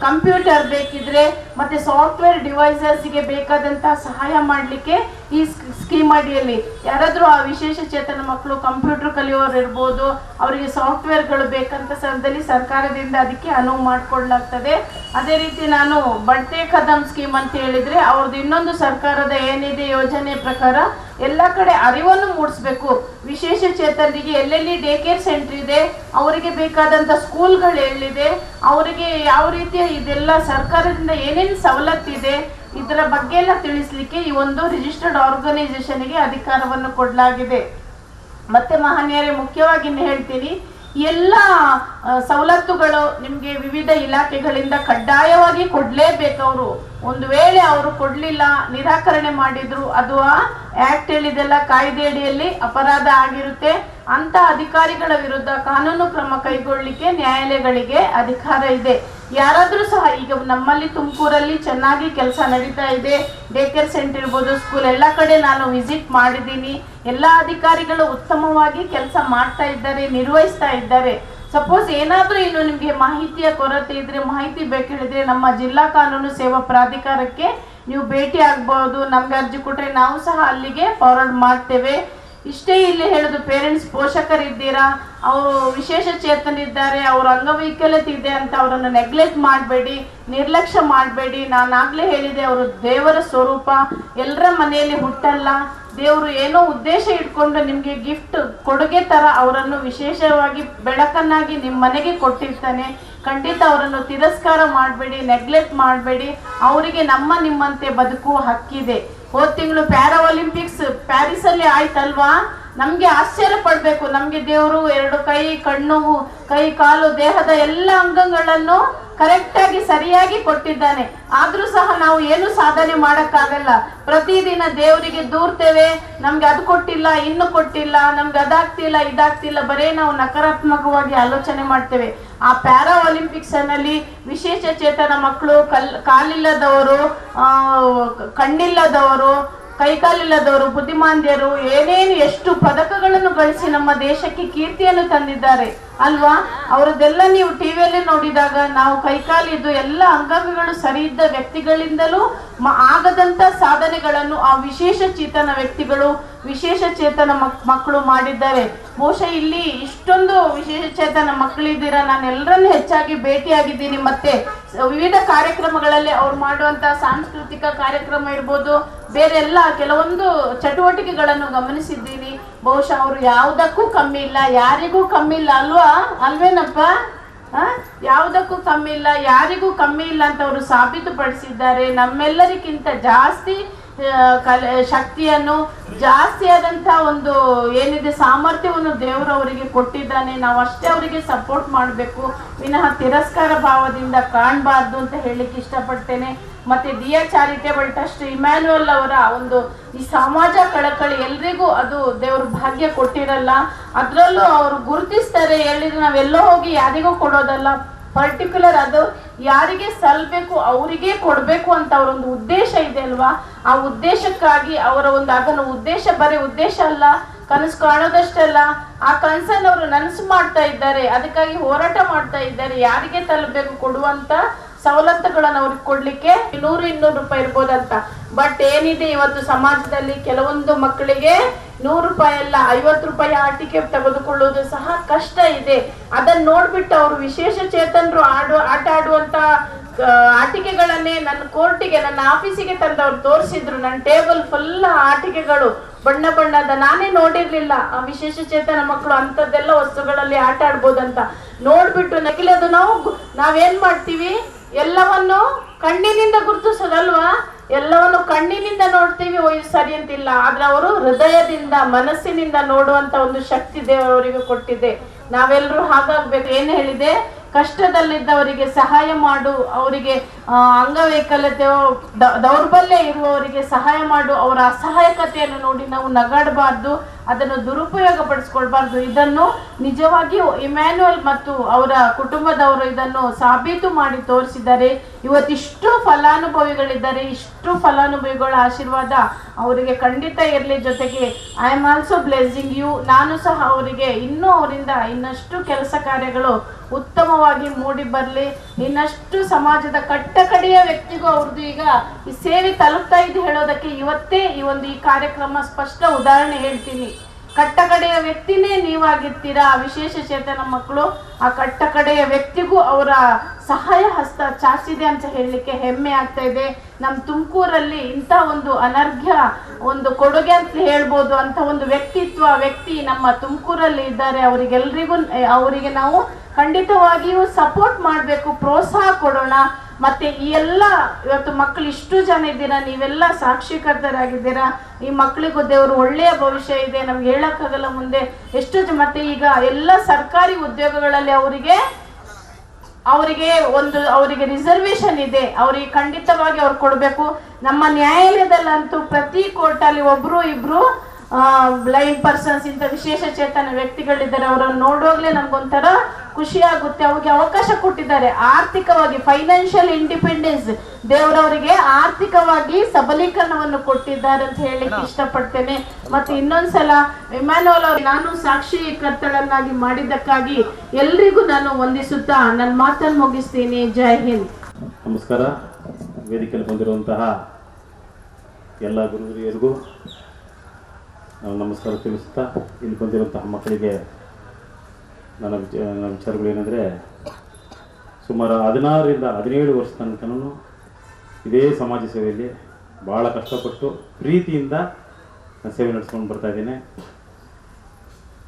ಕಂಪ್ಯೂಟರ್ ಬೇಕಿದ್ರೆ ಮತ್ತೆ ಸಾಫ್ಟ್ವೇರ್ ಡಿವೈಸಸ್ಗೆ ಬೇಕಾದಂತಹ ಸಹಾಯ ಮಾಡಲಿಕ್ಕೆ ಈ ಸ್ಕೀಮ್ ಅಡಿಯಲ್ಲಿ ಯಾರಾದರೂ ಆ ವಿಶೇಷ ಚೇತನ ಮಕ್ಕಳು ಕಂಪ್ಯೂಟರ್ ಕಲಿಯೋರು ಇರ್ಬೋದು, ಅವರಿಗೆ ಸಾಫ್ಟ್ವೇರ್ಗಳು ಬೇಕಂತ ಸಂದರ್ಭದಲ್ಲಿ ಸರ್ಕಾರದಿಂದ ಅದಕ್ಕೆ ಅನುವು ಮಾಡಿಕೊಡ್ಲಾಗ್ತದೆ. ಅದೇ ರೀತಿ ನಾನು ಬಡ್ತೆ ಕದಂ ಸ್ಕೀಮ್ ಅಂತ ಹೇಳಿದ್ರೆ ಅವ್ರದ್ದು ಇನ್ನೊಂದು ಸರ್ಕಾರದ ಏನಿದೆ ಯೋಜನೆ ಪ್ರಕಾರ ಎಲ್ಲ ಕಡೆ ಅರಿವನ್ನು ಮೂಡಿಸ್ಬೇಕು. ವಿಶೇಷ ಚೇತನರಿಗೆ ಎಲ್ಲೆಲ್ಲಿ ಡೇ ಕೇರ್ ಸೆಂಟರ್ ಇದೆ, ಅವರಿಗೆ ಬೇಕಾದಂಥ ಸ್ಕೂಲ್ಗಳು ಎಲ್ಲಿದೆ, ಅವರಿಗೆ ಯಾವ ರೀತಿಯ ಇದೆಲ್ಲ ಸರ್ಕಾರದಿಂದ ಏನೇನು ಸವಲತ್ತಿದೆ ಇದರ ಬಗ್ಗೆ ಎಲ್ಲ ತಿಳಿಸ್ಲಿಕ್ಕೆ ಈ ಒಂದು ರಿಜಿಸ್ಟರ್ಡ್ ಆರ್ಗನೈಸೇಷನ್ಗೆ ಅಧಿಕಾರವನ್ನು ಕೊಡಲಾಗಿದೆ. ಮತ್ತೆ ಮಹನೀಯರೇ, ಮುಖ್ಯವಾಗಿ ಹೇಳ್ತೀನಿ, ಎಲ್ಲ ಸವಲತ್ತುಗಳು ನಿಮಗೆ ವಿವಿಧ ಇಲಾಖೆಗಳಿಂದ ಕಡ್ಡಾಯವಾಗಿ ಕೊಡಲೇಬೇಕು. ಅವರು ಒಂದು ವೇಳೆ ಅವರು ಕೊಡಲಿಲ್ಲ, ನಿರಾಕರಣೆ ಮಾಡಿದ್ರು, ಅದು ಆ ಆಕ್ಟ್ ಹೇಳಿದೆಲ್ಲ ಕಾಯ್ದೆ ಅಡಿಯಲ್ಲಿ ಅಪರಾಧ ಆಗಿರುತ್ತೆ. ಅಂತ ಅಧಿಕಾರಿಗಳ ವಿರುದ್ಧ ಕಾನೂನು ಕ್ರಮ ಕೈಗೊಳ್ಳಲಿಕ್ಕೆ ನ್ಯಾಯಾಲಯಗಳಿಗೆ ಅಧಿಕಾರ ಇದೆ. ಯಾರಾದರೂ ಸಹ ಈಗ ನಮ್ಮಲ್ಲಿ ತುಮಕೂರಲ್ಲಿ ಚೆನ್ನಾಗಿ ಕೆಲಸ ನಡೀತಾ ಇದೆ, ಡೇ ಕೇರ್ ಸೆಂಟರ್ ಇರ್ಬೋದು, ಸ್ಕೂಲ್, ಎಲ್ಲ ಕಡೆ ನಾನು ವಿಸಿಟ್ ಮಾಡಿದ್ದೀನಿ. ಎಲ್ಲ ಅಧಿಕಾರಿಗಳು ಉತ್ತಮವಾಗಿ ಕೆಲಸ ಮಾಡ್ತಾ ಇದ್ದಾರೆ, ನಿರ್ವಹಿಸ್ತಾ ಇದ್ದಾರೆ. ಸಪೋಸ್ ಏನಾದರೂ ಇನ್ನು ನಿಮಗೆ ಮಾಹಿತಿಯ ಕೊರತೆ ಇದ್ರೆ, ಮಾಹಿತಿ ಬೇಕು ನಮ್ಮ ಜಿಲ್ಲಾ ಕಾನೂನು ಸೇವಾ ಪ್ರಾಧಿಕಾರಕ್ಕೆ ನೀವು ಭೇಟಿ ಆಗ್ಬೋದು. ನಮ್ಗೆ ಅರ್ಜಿ ಕೊಟ್ಟರೆ ನಾವು ಸಹ ಅಲ್ಲಿಗೆ ಫಾರ್ವರ್ಡ್ ಮಾಡ್ತೇವೆ. ಇಷ್ಟೇ ಇಲ್ಲಿ ಹೇಳೋದು, ಪೇರೆಂಟ್ಸ್ ಪೋಷಕರಿದ್ದೀರಾ, ಅವರು ವಿಶೇಷ ಚೇತನಿದ್ದಾರೆ, ಅವ್ರ ಅಂಗವೈಕಲ್ಯತೆ ಇದೆ ಅಂತ ಅವರನ್ನು ನೆಗ್ಲೆಕ್ಟ್ ಮಾಡಬೇಡಿ, ನಿರ್ಲಕ್ಷ್ಯ ಮಾಡಬೇಡಿ. ನಾನಾಗಲೇ ಹೇಳಿದೆ, ಅವರು ದೇವರ ಸ್ವರೂಪ, ಎಲ್ಲರ ಮನೆಯಲ್ಲಿ ಹುಟ್ಟಲ್ಲ. ದೇವರು ಏನೋ ಉದ್ದೇಶ ಇಟ್ಕೊಂಡು ನಿಮಗೆ ಗಿಫ್ಟ್ ಕೊಡುಗೆ ಥರ ಅವರನ್ನು ವಿಶೇಷವಾಗಿ ಬೆಳಕನ್ನಾಗಿ ನಿಮ್ಮ ಮನೆಗೆ ಕೊಟ್ಟಿರ್ತಾನೆ. ಖಂಡಿತ ಅವರನ್ನು ತಿರಸ್ಕಾರ ಮಾಡಬೇಡಿ, ನೆಗ್ಲೆಕ್ಟ್ ಮಾಡಬೇಡಿ. ಅವರಿಗೆ ನಿಮ್ಮಂತೆ ಬದುಕುವ ಹಕ್ಕಿದೆ. ಹೋದ ತಿಂಗಳು ಪ್ಯಾರಾ ಒಲಿಂಪಿಕ್ಸ್ ಪ್ಯಾರಿಸಲ್ಲಿ ಆಯ್ತಲ್ವಾ, ನಮಗೆ ಆಶ್ಚರ್ಯ ಪಡಬೇಕು. ನಮಗೆ ದೇವರು 2 ಕೈ, ಕಣ್ಣು, ಕೈ, ಕಾಲು, ದೇಹದ ಎಲ್ಲ ಅಂಗಗಳನ್ನು ಕರೆಕ್ಟಾಗಿ ಸರಿಯಾಗಿ ಕೊಟ್ಟಿದ್ದಾನೆ. ಆದರೂ ಸಹ ನಾವು ಏನು ಸಾಧನೆ ಮಾಡೋಕ್ಕಾಗಲ್ಲ. ಪ್ರತಿದಿನ ದೇವರಿಗೆ ದೂರ್ತೇವೆ, ನಮ್ಗೆ ಅದು ಕೊಟ್ಟಿಲ್ಲ, ಇನ್ನು ಕೊಟ್ಟಿಲ್ಲ, ನಮ್ಗೆ ಅದಾಗ್ತಿಲ್ಲ, ಇದಾಗ್ತಿಲ್ಲ, ಬರೇ ನಾವು ನಕಾರಾತ್ಮಕವಾಗಿ ಆಲೋಚನೆ ಮಾಡ್ತೇವೆ. ಆ ಪ್ಯಾರಾ ಒಲಿಂಪಿಕ್ಸ್ ನಲ್ಲಿ ವಿಶೇಷ ಚೇತನ ಮಕ್ಕಳು, ಕಾಲಿಲ್ಲದವರು, ಕಣ್ಣಿಲ್ಲದವರು, ಕೈಕಾಲಿಲ್ಲದವರು, ಬುದ್ಧಿಮಾಂದ್ಯರು ಏನೇನು ಎಷ್ಟು ಪದಕಗಳನ್ನು ಗಳಿಸಿ ನಮ್ಮ ದೇಶಕ್ಕೆ ಕೀರ್ತಿಯನ್ನು ತಂದಿದ್ದಾರೆ ಅಲ್ವಾ. ಅವರದೆಲ್ಲ ನೀವು ಟಿವಿಯಲ್ಲಿ ನೋಡಿದಾಗ ನಾವು ಕೈಕಾಲಿದ್ದು ಎಲ್ಲ ಅಂಗಗಳು ಸರಿ ಇದ್ದ ವ್ಯಕ್ತಿಗಳಿಂದಲೂ ಆಗದಂತ ಸಾಧನೆಗಳನ್ನು ಆ ವಿಶೇಷ ಚೇತನ ವ್ಯಕ್ತಿಗಳು, ವಿಶೇಷ ಚೇತನ ಮಕ್ಕಳು ಮಾಡಿದ್ದಾರೆ. ಬಹುಶಃ ಇಲ್ಲಿ ಇಷ್ಟೊಂದು ವಿಶೇಷ ಚೇತನ ಮಕ್ಕಳಿದ್ದೀರಾ, ನಾನು ಎಲ್ಲರನ್ನು ಹೆಚ್ಚಾಗಿ ಭೇಟಿಯಾಗಿದ್ದೀನಿ. ಮತ್ತೆ ವಿವಿಧ ಕಾರ್ಯಕ್ರಮಗಳಲ್ಲಿ ಅವ್ರು ಮಾಡುವಂತಹ ಸಾಂಸ್ಕೃತಿಕ ಕಾರ್ಯಕ್ರಮ ಇರ್ಬೋದು, ಬೇರೆ ಎಲ್ಲ ಕೆಲವೊಂದು ಚಟುವಟಿಕೆಗಳನ್ನು ಗಮನಿಸಿದ್ದೀನಿ. ಬಹುಶಃ ಅವರು ಯಾವುದಕ್ಕೂ ಕಮ್ಮಿ ಇಲ್ಲ, ಯಾರಿಗೂ ಕಮ್ಮಿ ಇಲ್ಲ ಅಲ್ವೇನಪ್ಪ? ಯಾವುದಕ್ಕೂ ಕಮ್ಮಿ ಇಲ್ಲ, ಯಾರಿಗೂ ಕಮ್ಮಿ ಇಲ್ಲ ಅಂತ ಅವರು ಸಾಬೀತುಪಡಿಸಿದ್ದಾರೆ. ನಮ್ಮೆಲ್ಲರಿಗಿಂತ ಜಾಸ್ತಿ ಶಕ್ತಿಯನ್ನು, ಜಾಸ್ತಿ ಆದಂಥ ಒಂದು ಏನಿದೆ ಸಾಮರ್ಥ್ಯವನ್ನು ದೇವರು ಅವರಿಗೆ ಕೊಟ್ಟಿದ್ದಾನೆ. ನಾವು ಅಷ್ಟೇ ಅವರಿಗೆ ಸಪೋರ್ಟ್ ಮಾಡಬೇಕು, ವಿನಃ ತಿರಸ್ಕಾರ ಭಾವದಿಂದ ಕಾಣಬಾರ್ದು ಅಂತ ಹೇಳಲಿಕ್ಕೆ ಇಷ್ಟಪಡ್ತೇನೆ. ಮತ್ತೆ ದಿಯಾ ಚಾರಿಟೇಬಲ್ ಟ್ರಸ್ಟ್ ಇಮ್ಯಾನ್ಯುಯಲ್ ಅವರ ಒಂದು ಈ ಸಮಾಜ ಕಳಕಳಿ ಎಲ್ರಿಗೂ ಅದು ದೇವ್ರ ಭಾಗ್ಯ ಕೊಟ್ಟಿರಲ್ಲ. ಅದರಲ್ಲೂ ಅವರು ಗುರುತಿಸ್ತಾರೆ. ಹೇಳಿದ್ರೆ ನಾವೆಲ್ಲೋ ಹೋಗಿ ಯಾರಿಗೂ ಕೊಡೋದಲ್ಲ, ಪರ್ಟಿಕ್ಯುಲರ್ ಅದು ಯಾರಿಗೆ ಸಲ್ಬೇಕು ಅವರಿಗೆ ಕೊಡಬೇಕು ಅಂತ ಅವರೊಂದು ಉದ್ದೇಶ ಇದೆ ಅಲ್ವಾ. ಆ ಉದ್ದೇಶಕ್ಕಾಗಿ ಅವರ ಒಂದು ಅದನ್ನು ಉದ್ದೇಶ ಬರೀ ಉದ್ದೇಶ ಅಲ್ಲ, ಕನಸು ಕಾಣೋದಷ್ಟಲ್ಲ, ಆ ಕನಸನ್ನು ಅವರು ನನಸು ಮಾಡ್ತಾ ಇದ್ದಾರೆ. ಅದಕ್ಕಾಗಿ ಹೋರಾಟ ಮಾಡ್ತಾ ಇದ್ದಾರೆ. ಯಾರಿಗೆ ತಲುಪಬೇಕು ಕೊಡುವಂತ ಸವಲತ್ತುಗಳನ್ನು ಅವ್ರಿಗೆ ಕೊಡ್ಲಿಕ್ಕೆ 100-200 ರೂಪಾಯಿ ಇರ್ಬೋದಂತ. ಬಟ್ ಏನಿದೆ ಇವತ್ತು ಸಮಾಜದಲ್ಲಿ ಕೆಲವೊಂದು ಮಕ್ಕಳಿಗೆ 100 ರೂಪಾಯಿ ಅಲ್ಲ 50 ರೂಪಾಯಿ ಆಟಿಕೆ ತೆಗೆದುಕೊಳ್ಳುವುದು ಸಹ ಕಷ್ಟ ಇದೆ. ಅದನ್ನ ನೋಡ್ಬಿಟ್ಟು ಅವರು ವಿಶೇಷ ಚೇತನರು ಆಟ ಆಡುವಂತ ಆಟಿಕೆಗಳನ್ನೇ ನನ್ನ ಕೋರ್ಟಿಗೆ, ನನ್ನ ಆಫೀಸಿಗೆ ತಂದವ್ರು ತೋರಿಸಿದ್ರು. ನನ್ನ ಟೇಬಲ್ ಫುಲ್ ಆಟಿಕೆಗಳು ಬಣ್ಣ ಬಣ್ಣದ. ನಾನೇ ನೋಡಿರ್ಲಿಲ್ಲ ಆ ವಿಶೇಷ ಚೇತನ ಮಕ್ಕಳು ಅಂತದ್ದೆಲ್ಲ ವಸ್ತುಗಳಲ್ಲಿ ಆಟ ಆಡ್ಬೋದಂತ. ನೋಡ್ಬಿಟ್ಟು ನಗಿಲದು ನಾವೇನ್ ಮಾಡ್ತೀವಿ, ಎಲ್ಲವನ್ನು ಕಣ್ಣಿನಿಂದ ಗುರುತಿಸೋದಲ್ವಾ, ಎಲ್ಲವನ್ನು ಕಣ್ಣಿನಿಂದ ನೋಡ್ತೀವಿ, ಇದು ಸರಿ ಅಂತಿಲ್ಲ. ಆದ್ರೆ ಅವರು ಹೃದಯದಿಂದ, ಮನಸ್ಸಿನಿಂದ ನೋಡುವಂತ ಒಂದು ಶಕ್ತಿ ದೇವರವರಿಗೆ ಕೊಟ್ಟಿದೆ. ನಾವೆಲ್ಲರೂ ಹಾಗಾಗ್ಬೇಕು. ಏನು ಹೇಳಿದೆ, ಕಷ್ಟದಲ್ಲಿದ್ದವರಿಗೆ ಸಹಾಯ ಮಾಡು, ಅವರಿಗೆ ಅಂಗವೈಕಲ್ಯತೆ ದೌರ್ಬಲ್ಯ ಇರುವವರಿಗೆ ಸಹಾಯ ಮಾಡು. ಅವರ ಅಸಹಾಯಕತೆಯನ್ನು ನೋಡಿ ನಾವು ನಗಾಡಬಾರ್ದು. ಅದನ್ನು ದುರುಪಯೋಗ ಪಡಿಸ್ಕೊಳ್ಬಾರ್ದು. ಇದನ್ನು ನಿಜವಾಗಿಯೂ ಇಮ್ಯಾನ್ಯುಯಲ್ ಮತ್ತು ಅವರ ಕುಟುಂಬದವರು ಇದನ್ನು ಸಾಬೀತು ಮಾಡಿ ತೋರಿಸಿದ್ದಾರೆ. ಇವತ್ತಿಷ್ಟು ಫಲಾನುಭವಿಗಳಿದ್ದಾರೆ, ಇಷ್ಟು ಫಲಾನುಭವಿಗಳ ಆಶೀರ್ವಾದ ಅವರಿಗೆ ಖಂಡಿತ ಇರಲಿ. ಜೊತೆಗೆ I am also blessing you, ನಾನು ಸಹ ಅವರಿಗೆ ಅವರಿಂದ ಇನ್ನಷ್ಟು ಕೆಲಸ ಕಾರ್ಯಗಳು ಉತ್ತಮವಾಗಿ ಮೂಡಿ ಬರಲಿ. ಇನ್ನಷ್ಟು ಸಮಾಜದ ಕಟ್ಟಕಡೆಯ ವ್ಯಕ್ತಿಗೂ ಅವ್ರದ್ದು ಈಗ ಈ ಸೇವೆ ತಲುಪ್ತಾ ಇದೆ ಹೇಳೋದಕ್ಕೆ ಇವತ್ತೇ ಈ ಕಾರ್ಯಕ್ರಮ ಸ್ಪಷ್ಟ ಉದಾಹರಣೆ ಹೇಳ್ತೀನಿ. ಕಟ್ಟಕಡೆಯ ವ್ಯಕ್ತಿನೇ ನೀವಾಗಿರ್ತೀರಾ. ವಿಶೇಷ ಚೇತನ ಮಕ್ಕಳು ಆ ಕಟ್ಟಕಡೆಯ ವ್ಯಕ್ತಿಗೂ ಅವರ ಸಹಾಯ ಹಸ್ತ ಚಾಚಿದೆ ಅಂತ ಹೇಳಲಿಕ್ಕೆ ಹೆಮ್ಮೆ ಆಗ್ತಾ ಇದೆ. ನಮ್ಮ ತುಮಕೂರಲ್ಲಿ ಇಂಥ ಒಂದು ಅನರ್ಘ್ಯ ಒಂದು ಕೊಡುಗೆ ಅಂತ ಹೇಳ್ಬೋದು ಅಂತ ಒಂದು ವ್ಯಕ್ತಿ ನಮ್ಮ ತುಮಕೂರಲ್ಲಿ ಇದ್ದಾರೆ. ಅವರಿಗೆ ನಾವು ಖಂಡಿತವಾಗಿಯೂ ಸಪೋರ್ಟ್ ಮಾಡಬೇಕು, ಪ್ರೋತ್ಸಾಹ ಕೊಡೋಣ. ಮತ್ತೆ ಈ ಎಲ್ಲ ಇವತ್ತು ಮಕ್ಕಳು ಇಷ್ಟು ಜನ ಇದ್ದೀರಾ, ನೀವೆಲ್ಲ ಸಾಕ್ಷೀಕರ್ತರಾಗಿದ್ದೀರಾ. ಈ ಮಕ್ಕಳಿಗೂ ದೇವರು ಒಳ್ಳೆಯ ಭವಿಷ್ಯ ಇದೆ, ನಮ್ಗೆ ಹೇಳಕ್ಕಾಗಲ್ಲ ಮುಂದೆ ಎಷ್ಟು ಮತ್ತೆ ಈಗ ಎಲ್ಲ ಸರ್ಕಾರಿ ಉದ್ಯೋಗಗಳಲ್ಲಿ ಅವರಿಗೆ ರಿಸರ್ವೇಶನ್ ಇದೆ. ಅವರಿಗೆ ಖಂಡಿತವಾಗಿ ಅವ್ರು ಕೊಡಬೇಕು. ನಮ್ಮ ನ್ಯಾಯಾಲಯದಲ್ಲಂತೂ ಪ್ರತಿ ಕೋರ್ಟಲ್ಲಿ ಒಬ್ರು ಇಬ್ರು ಬ್ಲೈಂಡ್ ಪರ್ಸನ್ಸ್ ಇಂಥ ವಿಶೇಷ ಚೇತನ ವ್ಯಕ್ತಿಗಳಿದ್ದಾರೆ. ಅವರನ್ನು ನೋಡುವಾಗಲೇ ನಮ್ಗೊಂಥರ ಖುಷಿ ಆಗುತ್ತೆ. ಅವ್ರಿಗೆ ಅವಕಾಶ ಕೊಟ್ಟಿದ್ದಾರೆ ಆರ್ಥಿಕವಾಗಿ, ಫೈನಾನ್ಷಿಯಲ್ ಇಂಡಿಪೆಂಡೆನ್ಸ್, ದೇವರವರಿಗೆ ಆರ್ಥಿಕವಾಗಿ ಸಬಲೀಕರಣವನ್ನು ಕೊಟ್ಟಿದ್ದಾರೆ ಅಂತ ಹೇಳಲಿಕ್ಕೆ ಇಷ್ಟಪಡ್ತೇನೆ. ಮತ್ತೆ ಇನ್ನೊಂದ್ಸಲ ಇಮ್ಯಾನ್ಯುಯಲ್ ಅವರು ನಾನು ಸಾಕ್ಷೀಕರ್ತಳನ್ನಾಗಿ ಮಾಡಿದ್ದಕ್ಕಾಗಿ ಎಲ್ರಿಗೂ ನಾನು ವಂದಿಸುತ್ತಾ ನನ್ನ ಮಾತನ್ನು ಮುಗಿಸ್ತೀನಿ. ಜೈ ಹಿಂದ್. ನಮಸ್ಕಾರ. ವೇದಿಕೆಯಲ್ಲಿ ಬಂದಿರುವಂತಹ ಎಲ್ಲ ಗುರುಹಿರಿಯರಿಗೂ ನಾವು ನಮಸ್ಕಾರ ತಿಳಿಸುತ್ತಾ, ಇಲ್ಲಿ ಬಂದಿರುವಂತಹ ಮಕ್ಕಳಿಗೆ ನನ್ನ ವಿಚಾರಗಳು ಏನಂದರೆ, ಸುಮಾರು 16ರಿಂದ 17 ವರ್ಷ ತನಕನೂ ಇದೇ ಸಮಾಜ ಸೇವೆಯಲ್ಲಿ ಭಾಳ ಕಷ್ಟಪಟ್ಟು ಪ್ರೀತಿಯಿಂದ ನಾನು ಸೇವೆ ನಡೆಸ್ಕೊಂಡು ಬರ್ತಾಯಿದ್ದೇನೆ.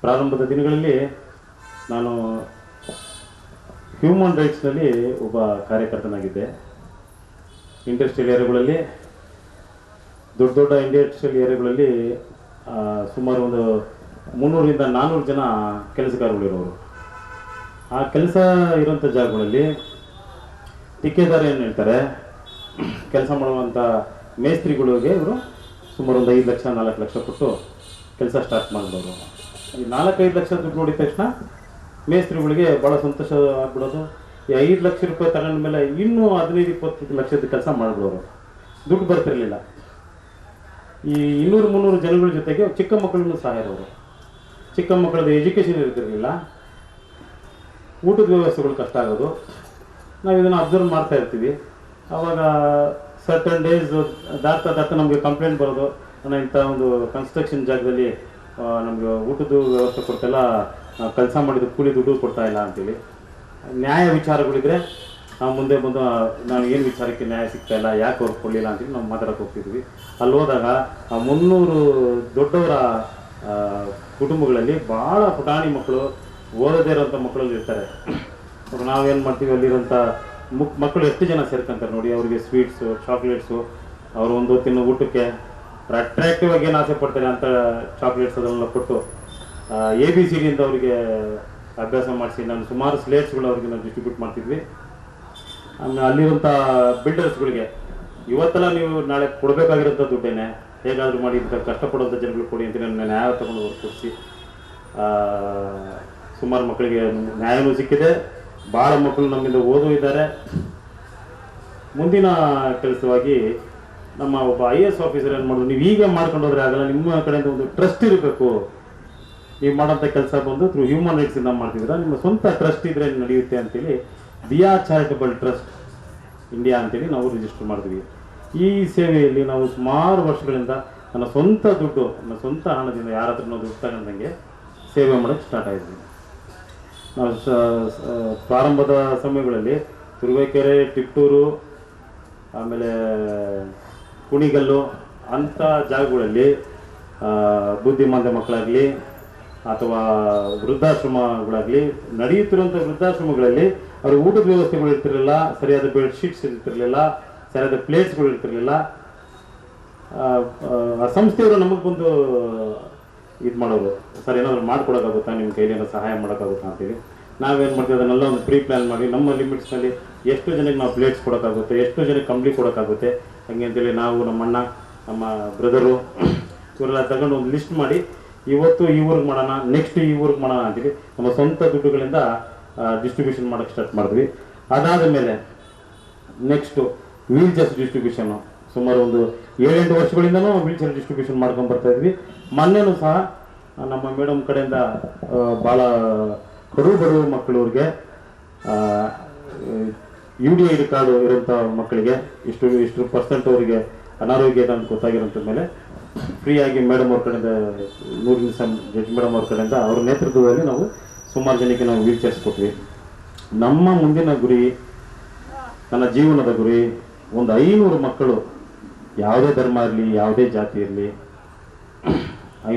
ಪ್ರಾರಂಭದ ದಿನಗಳಲ್ಲಿ ನಾನು ಹ್ಯೂಮನ್ ರೈಟ್ಸ್ನಲ್ಲಿ ಒಬ್ಬ ಕಾರ್ಯಕರ್ತನಾಗಿದ್ದೆ. ಇಂಡಸ್ಟ್ರಿಯಲ್ ಏರಿಯಾಗಳಲ್ಲಿ, ದೊಡ್ಡ ಇಂಡಸ್ಟ್ರಿಯಲ್ ಏರಿಯಾಗಳಲ್ಲಿ ಸುಮಾರು ಒಂದು 300ರಿಂದ 400 ಜನ ಕೆಲಸಗಾರಗಳಿರೋರು. ಆ ಕೆಲಸ ಇರೋಂಥ ಜಾಗಗಳಲ್ಲಿ ಠೇಕೆದಾರ ಏನು ಹೇಳ್ತಾರೆ, ಕೆಲಸ ಮಾಡುವಂಥ ಮೇಸ್ತ್ರಿಗಳಿಗೆ ಇವರು ಸುಮಾರು ಒಂದು 5 ಲಕ್ಷ 4 ಲಕ್ಷ ಕೊಟ್ಟು ಕೆಲಸ ಸ್ಟಾರ್ಟ್ ಮಾಡಿದವರು. ಈ 4-5 ಲಕ್ಷ ದುಡ್ಡು ನೋಡಿದ ತಕ್ಷಣ ಮೇಸ್ತ್ರಿಗಳಿಗೆ ಭಾಳ ಸಂತೋಷ ಆಗ್ಬಿಡೋದು. ಈ 5 ಲಕ್ಷ ರೂಪಾಯಿ ತಗೊಂಡ ಮೇಲೆ ಇನ್ನೂ 15-20 ಲಕ್ಷದ ಕೆಲಸ ಮಾಡಿಬಿಡೋರು. ದುಡ್ಡು ಬರ್ತಿರಲಿಲ್ಲ. ಈ 200-300 ಜನಗಳ ಜೊತೆಗೆ ಚಿಕ್ಕ ಮಕ್ಕಳನ್ನು ಸಹ ಇರೋರು. ಚಿಕ್ಕ ಮಕ್ಕಳದ್ದು ಎಜುಕೇಷನ್ ಇರ್ತಿರಲಿಲ್ಲ, ಊಟದ ವ್ಯವಸ್ಥೆಗಳು ಕಷ್ಟ ಆಗೋದು. ನಾವು ಇದನ್ನು ಅಬ್ಸರ್ವ್ ಮಾಡ್ತಾ ಇರ್ತೀವಿ. ಆವಾಗ ಸರ್ಟನ್ ಡೇಸ್ ದಾಟ್ತಾ ನಮಗೆ ಕಂಪ್ಲೇಂಟ್ ಬರೋದು, ನಾನು ಇಂಥ ಒಂದು ಕನ್ಸ್ಟ್ರಕ್ಷನ್ ಜಾಗದಲ್ಲಿ ನಮಗೆ ಊಟದ ವ್ಯವಸ್ಥೆ ಕೊಡ್ತಾಯಿಲ್ಲ, ಕೆಲಸ ಮಾಡಿದ ಕೂಲಿ ದುಡ್ಡು ಕೊಡ್ತಾ ಇಲ್ಲ ಅಂತೇಳಿ. ನ್ಯಾಯ ವಿಚಾರಗಳಿದ್ರೆ ನಾವು ಮುಂದೆ ಬಂದು ನಾವು ಏನು ವಿಚಾರಕ್ಕೆ ನ್ಯಾಯ ಸಿಗ್ತಾ ಇಲ್ಲ, ಯಾಕೆ ಅವ್ರು ಕೊಡಲಿಲ್ಲ ಅಂತೇಳಿ ನಾವು ಮಾತಾಡೋಕೆ ಹೋಗ್ತಿದ್ವಿ. ಅಲ್ಲಿ ಹೋದಾಗ ಆ 300 ದೊಡ್ಡವರ ಕುಟುಂಬಗಳಲ್ಲಿ ಭಾಳ ಪುಟಾಣಿ ಮಕ್ಕಳು, ಓದದೇ ಇರೋಂಥ ಮಕ್ಕಳಲ್ಲಿ ಇರ್ತಾರೆ. ನಾವೇನು ಮಾಡ್ತೀವಿ, ಅಲ್ಲಿರೋಂಥ ಮಕ್ಕಳು ಎಷ್ಟು ಜನ ಸೇರ್ಕೊಂತಾರೆ ನೋಡಿ. ಅವರಿಗೆ ಸ್ವೀಟ್ಸು, ಚಾಕ್ಲೇಟ್ಸು, ಅವರು ಒಂದು ಹೊತ್ತಿನ ಊಟಕ್ಕೆ ಅಟ್ರಾಕ್ಟಿವ್ ಆಗಿ ಏನು ಆಸೆ ಪಡ್ತಾರೆ ಅಂತ ಚಾಕ್ಲೇಟ್ಸ್ ಅದನ್ನೆಲ್ಲ ಕೊಟ್ಟು ABCD ಅಂತ ಅವರಿಗೆ ಅಭ್ಯಾಸ ಮಾಡಿಸಿ ನಾನು ಸುಮಾರು ಸ್ಲೇಟ್ಸ್ಗಳು ಅವ್ರಿಗೆ ನಾವು ಡಿಸ್ಟ್ರಿಬ್ಯೂಟ್ ಮಾಡ್ತಿದ್ವಿ. ಆಮೇಲೆ ಅಲ್ಲಿರುವಂಥ ಬಿಲ್ಡರ್ಸ್ಗಳಿಗೆ ಇವತ್ತೆಲ್ಲ ನೀವು ನಾಳೆ ಕೊಡಬೇಕಾಗಿರೋಂಥ ದುಡ್ಡೇನೆ ಹೇಗಾದರೂ ಮಾಡಿ ಇಂಥ ಕಷ್ಟಪಡುವಂಥ ಜನಗಳು ಕೊಡಿ ಅಂತ ನಾನು ನ್ಯಾಯ ತಗೊಂಡು ಕೊಡಿಸಿ ಸುಮಾರು ಮಕ್ಕಳಿಗೆ ನ್ಯಾಯವೂ ಸಿಕ್ಕಿದೆ. ಭಾಳ ಮಕ್ಕಳು ನಮ್ಮಿಂದ ಓದೂ ಇದ್ದಾರೆ. ಮುಂದಿನ ಕೆಲಸವಾಗಿ ನಮ್ಮ ಒಬ್ಬ IAS ಆಫೀಸರ್ ಏನು ಮಾಡೋದು, ನೀವು ಈಗ ಮಾಡ್ಕೊಂಡು ಹೋದ್ರೆ ಆಗಲ್ಲ, ನಿಮ್ಮ ಕಡೆಯಿಂದ ಒಂದು ಟ್ರಸ್ಟ್ ಇರಬೇಕು. ನೀವು ಮಾಡೋಂಥ ಕೆಲಸ ಬಂದು ಥ್ರೂ ಹ್ಯೂಮನ್ ರೈಟ್ಸಿಂದ ಮಾಡ್ತಿದ್ದೀರಾ, ನಿಮ್ಮ ಸ್ವಂತ ಟ್ರಸ್ಟ್ ಇದ್ರೆ ನಡೆಯುತ್ತೆ ಅಂತೇಳಿ ದಿಯಾ ಚಾರಿಟಬಲ್ ಟ್ರಸ್ಟ್ ಇಂಡಿಯಾ ಅಂತೇಳಿ ನಾವು ರಿಜಿಸ್ಟರ್ ಮಾಡಿದ್ವಿ. ಈ ಸೇವೆಯಲ್ಲಿ ನಾವು ಸುಮಾರು ವರ್ಷಗಳಿಂದ ನನ್ನ ಸ್ವಂತ ದುಡ್ಡು, ನನ್ನ ಸ್ವಂತ ಹಣದಿಂದ ಯಾರ ಹತ್ರ ನಾವು ದುಡ್ಡು ತಗೊಂಡಂಗೆ ಸೇವೆ ಮಾಡೋಕ್ಕೆ ಸ್ಟಾರ್ಟ್ ಆಗಿದ್ವಿ. ನಾವು ಪ್ರಾರಂಭದ ಸಮಯಗಳಲ್ಲಿ ತುರುವೇಕೆರೆ, ಟಿಪ್ಟೂರು, ಆಮೇಲೆ ಕುಣಿಗಲ್ಲು ಅಂಥ ಜಾಗಗಳಲ್ಲಿ ಬುದ್ಧಿಮಾಂದ್ಯ ಮಕ್ಕಳಾಗಲಿ ಅಥವಾ ವೃದ್ಧಾಶ್ರಮಗಳಾಗಲಿ, ನಡೆಯುತ್ತಿರುವಂಥ ವೃದ್ಧಾಶ್ರಮಗಳಲ್ಲಿ ಅವ್ರಿಗೆ ಊಟದ ವ್ಯವಸ್ಥೆಗಳು ಇರ್ತಿರಲಿಲ್ಲ, ಸರಿಯಾದ ಬೆಡ್ಶೀಟ್ಸ್ ಇರ್ತಿರಲಿಲ್ಲ, ಸರಿಯಾದ ಪ್ಲೇಟ್ಸ್ಗಳು ಇರ್ತಿರಲಿಲ್ಲ. ಆ ಸಂಸ್ಥೆಯವರು ನಮಗೆ ಬಂದು ಇದು ಮಾಡೋರು, ಸರ್ ಏನಾದರೂ ಮಾಡ್ಕೊಡೋಕ್ಕಾಗುತ್ತಾ, ನಿಮ್ಮ ಕೈಲಿ ಏನಾದ್ರು ಸಹಾಯ ಮಾಡೋಕ್ಕಾಗುತ್ತಾ ಅಂತೇಳಿ. ನಾವೇನು ಮಾಡ್ತೀವಿ, ಅದನ್ನೆಲ್ಲ ಒಂದು ಪ್ರೀ ಪ್ಲ್ಯಾನ್ ಮಾಡಿ ನಮ್ಮ ಲಿಮಿಟ್ಸ್ನಲ್ಲಿ ಎಷ್ಟು ಜನಕ್ಕೆ ನಾವು ಪ್ಲೇಟ್ಸ್ ಕೊಡೋಕ್ಕಾಗುತ್ತೆ, ಎಷ್ಟು ಜನಕ್ಕೆ ಕಂಬ್ಳಿ ಕೊಡೋಕ್ಕಾಗುತ್ತೆ, ಹಂಗೆ ಅಂತೇಳಿ ನಾವು, ನಮ್ಮ ಅಣ್ಣ, ನಮ್ಮ ಬ್ರದರು ಇವರೆಲ್ಲ ತಗೊಂಡು ಒಂದು ಲಿಸ್ಟ್ ಮಾಡಿ ಇವತ್ತು ಈ ಊರಿಗೆ ಮಾಡೋಣ, ನೆಕ್ಸ್ಟ್ ಈ ಊರಿಗೆ ಮಾಡೋಣ ಅಂತೀವಿ. ನಮ್ಮ ಸ್ವಂತ ದುಡ್ಡುಗಳಿಂದ ಡಿಸ್ಟ್ರಿಬ್ಯೂಷನ್ ಮಾಡೋಕ್ಕೆ ಸ್ಟಾರ್ಟ್ ಮಾಡಿದ್ವಿ. ಅದಾದ ಮೇಲೆ ನೆಕ್ಸ್ಟು ವೀಲ್ ಚೇರ್ಸ್ ಡಿಸ್ಟ್ರಿಬ್ಯೂಷನ್ನು ಸುಮಾರು ಒಂದು 7-8 ವರ್ಷಗಳಿಂದನೂ ವೀಲ್ ಚೇರ್ ಡಿಸ್ಟ್ರಿಬ್ಯೂಷನ್ ಮಾಡ್ಕೊಂಡು ಬರ್ತಾ ಇದ್ವಿ. ಮೊನ್ನೆನೂ ಸಹ ನಮ್ಮ ಮೇಡಮ್ ಕಡೆಯಿಂದ ಭಾಳ ಬಡವ ಮಕ್ಕಳವ್ರಿಗೆ UDI ಕಾರ್ಡು ಇರೋಂಥ ಮಕ್ಕಳಿಗೆ ಇಷ್ಟು ಪರ್ಸೆಂಟ್ ಅವರಿಗೆ ಅನಾರೋಗ್ಯ ಅಂತ ಗೊತ್ತಾಗಿರೋಂಥ ಮೇಲೆ ಫ್ರೀಯಾಗಿ ಮೇಡಮ್ ಅವ್ರ ಕಡೆಯಿಂದ ನೂರಿನ ಜಡ್ಜ್ ಮೇಡಮ್ ಅವ್ರ ಕಡೆಯಿಂದ ಅವ್ರ ನೇತೃತ್ವದಲ್ಲಿ ನಾವು ಸುಮಾರು ಜನಕ್ಕೆ ನಾವು ವೀಲ್ ಚೇರ್ಸ್ ಕೊಟ್ವಿ. ನಮ್ಮ ಮುಂದಿನ ಗುರಿ, ನನ್ನ ಜೀವನದ ಗುರಿ, ಒಂದು 500 ಮಕ್ಕಳು, ಯಾವುದೇ ಧರ್ಮ ಇರಲಿ, ಯಾವುದೇ ಜಾತಿ ಇರಲಿ,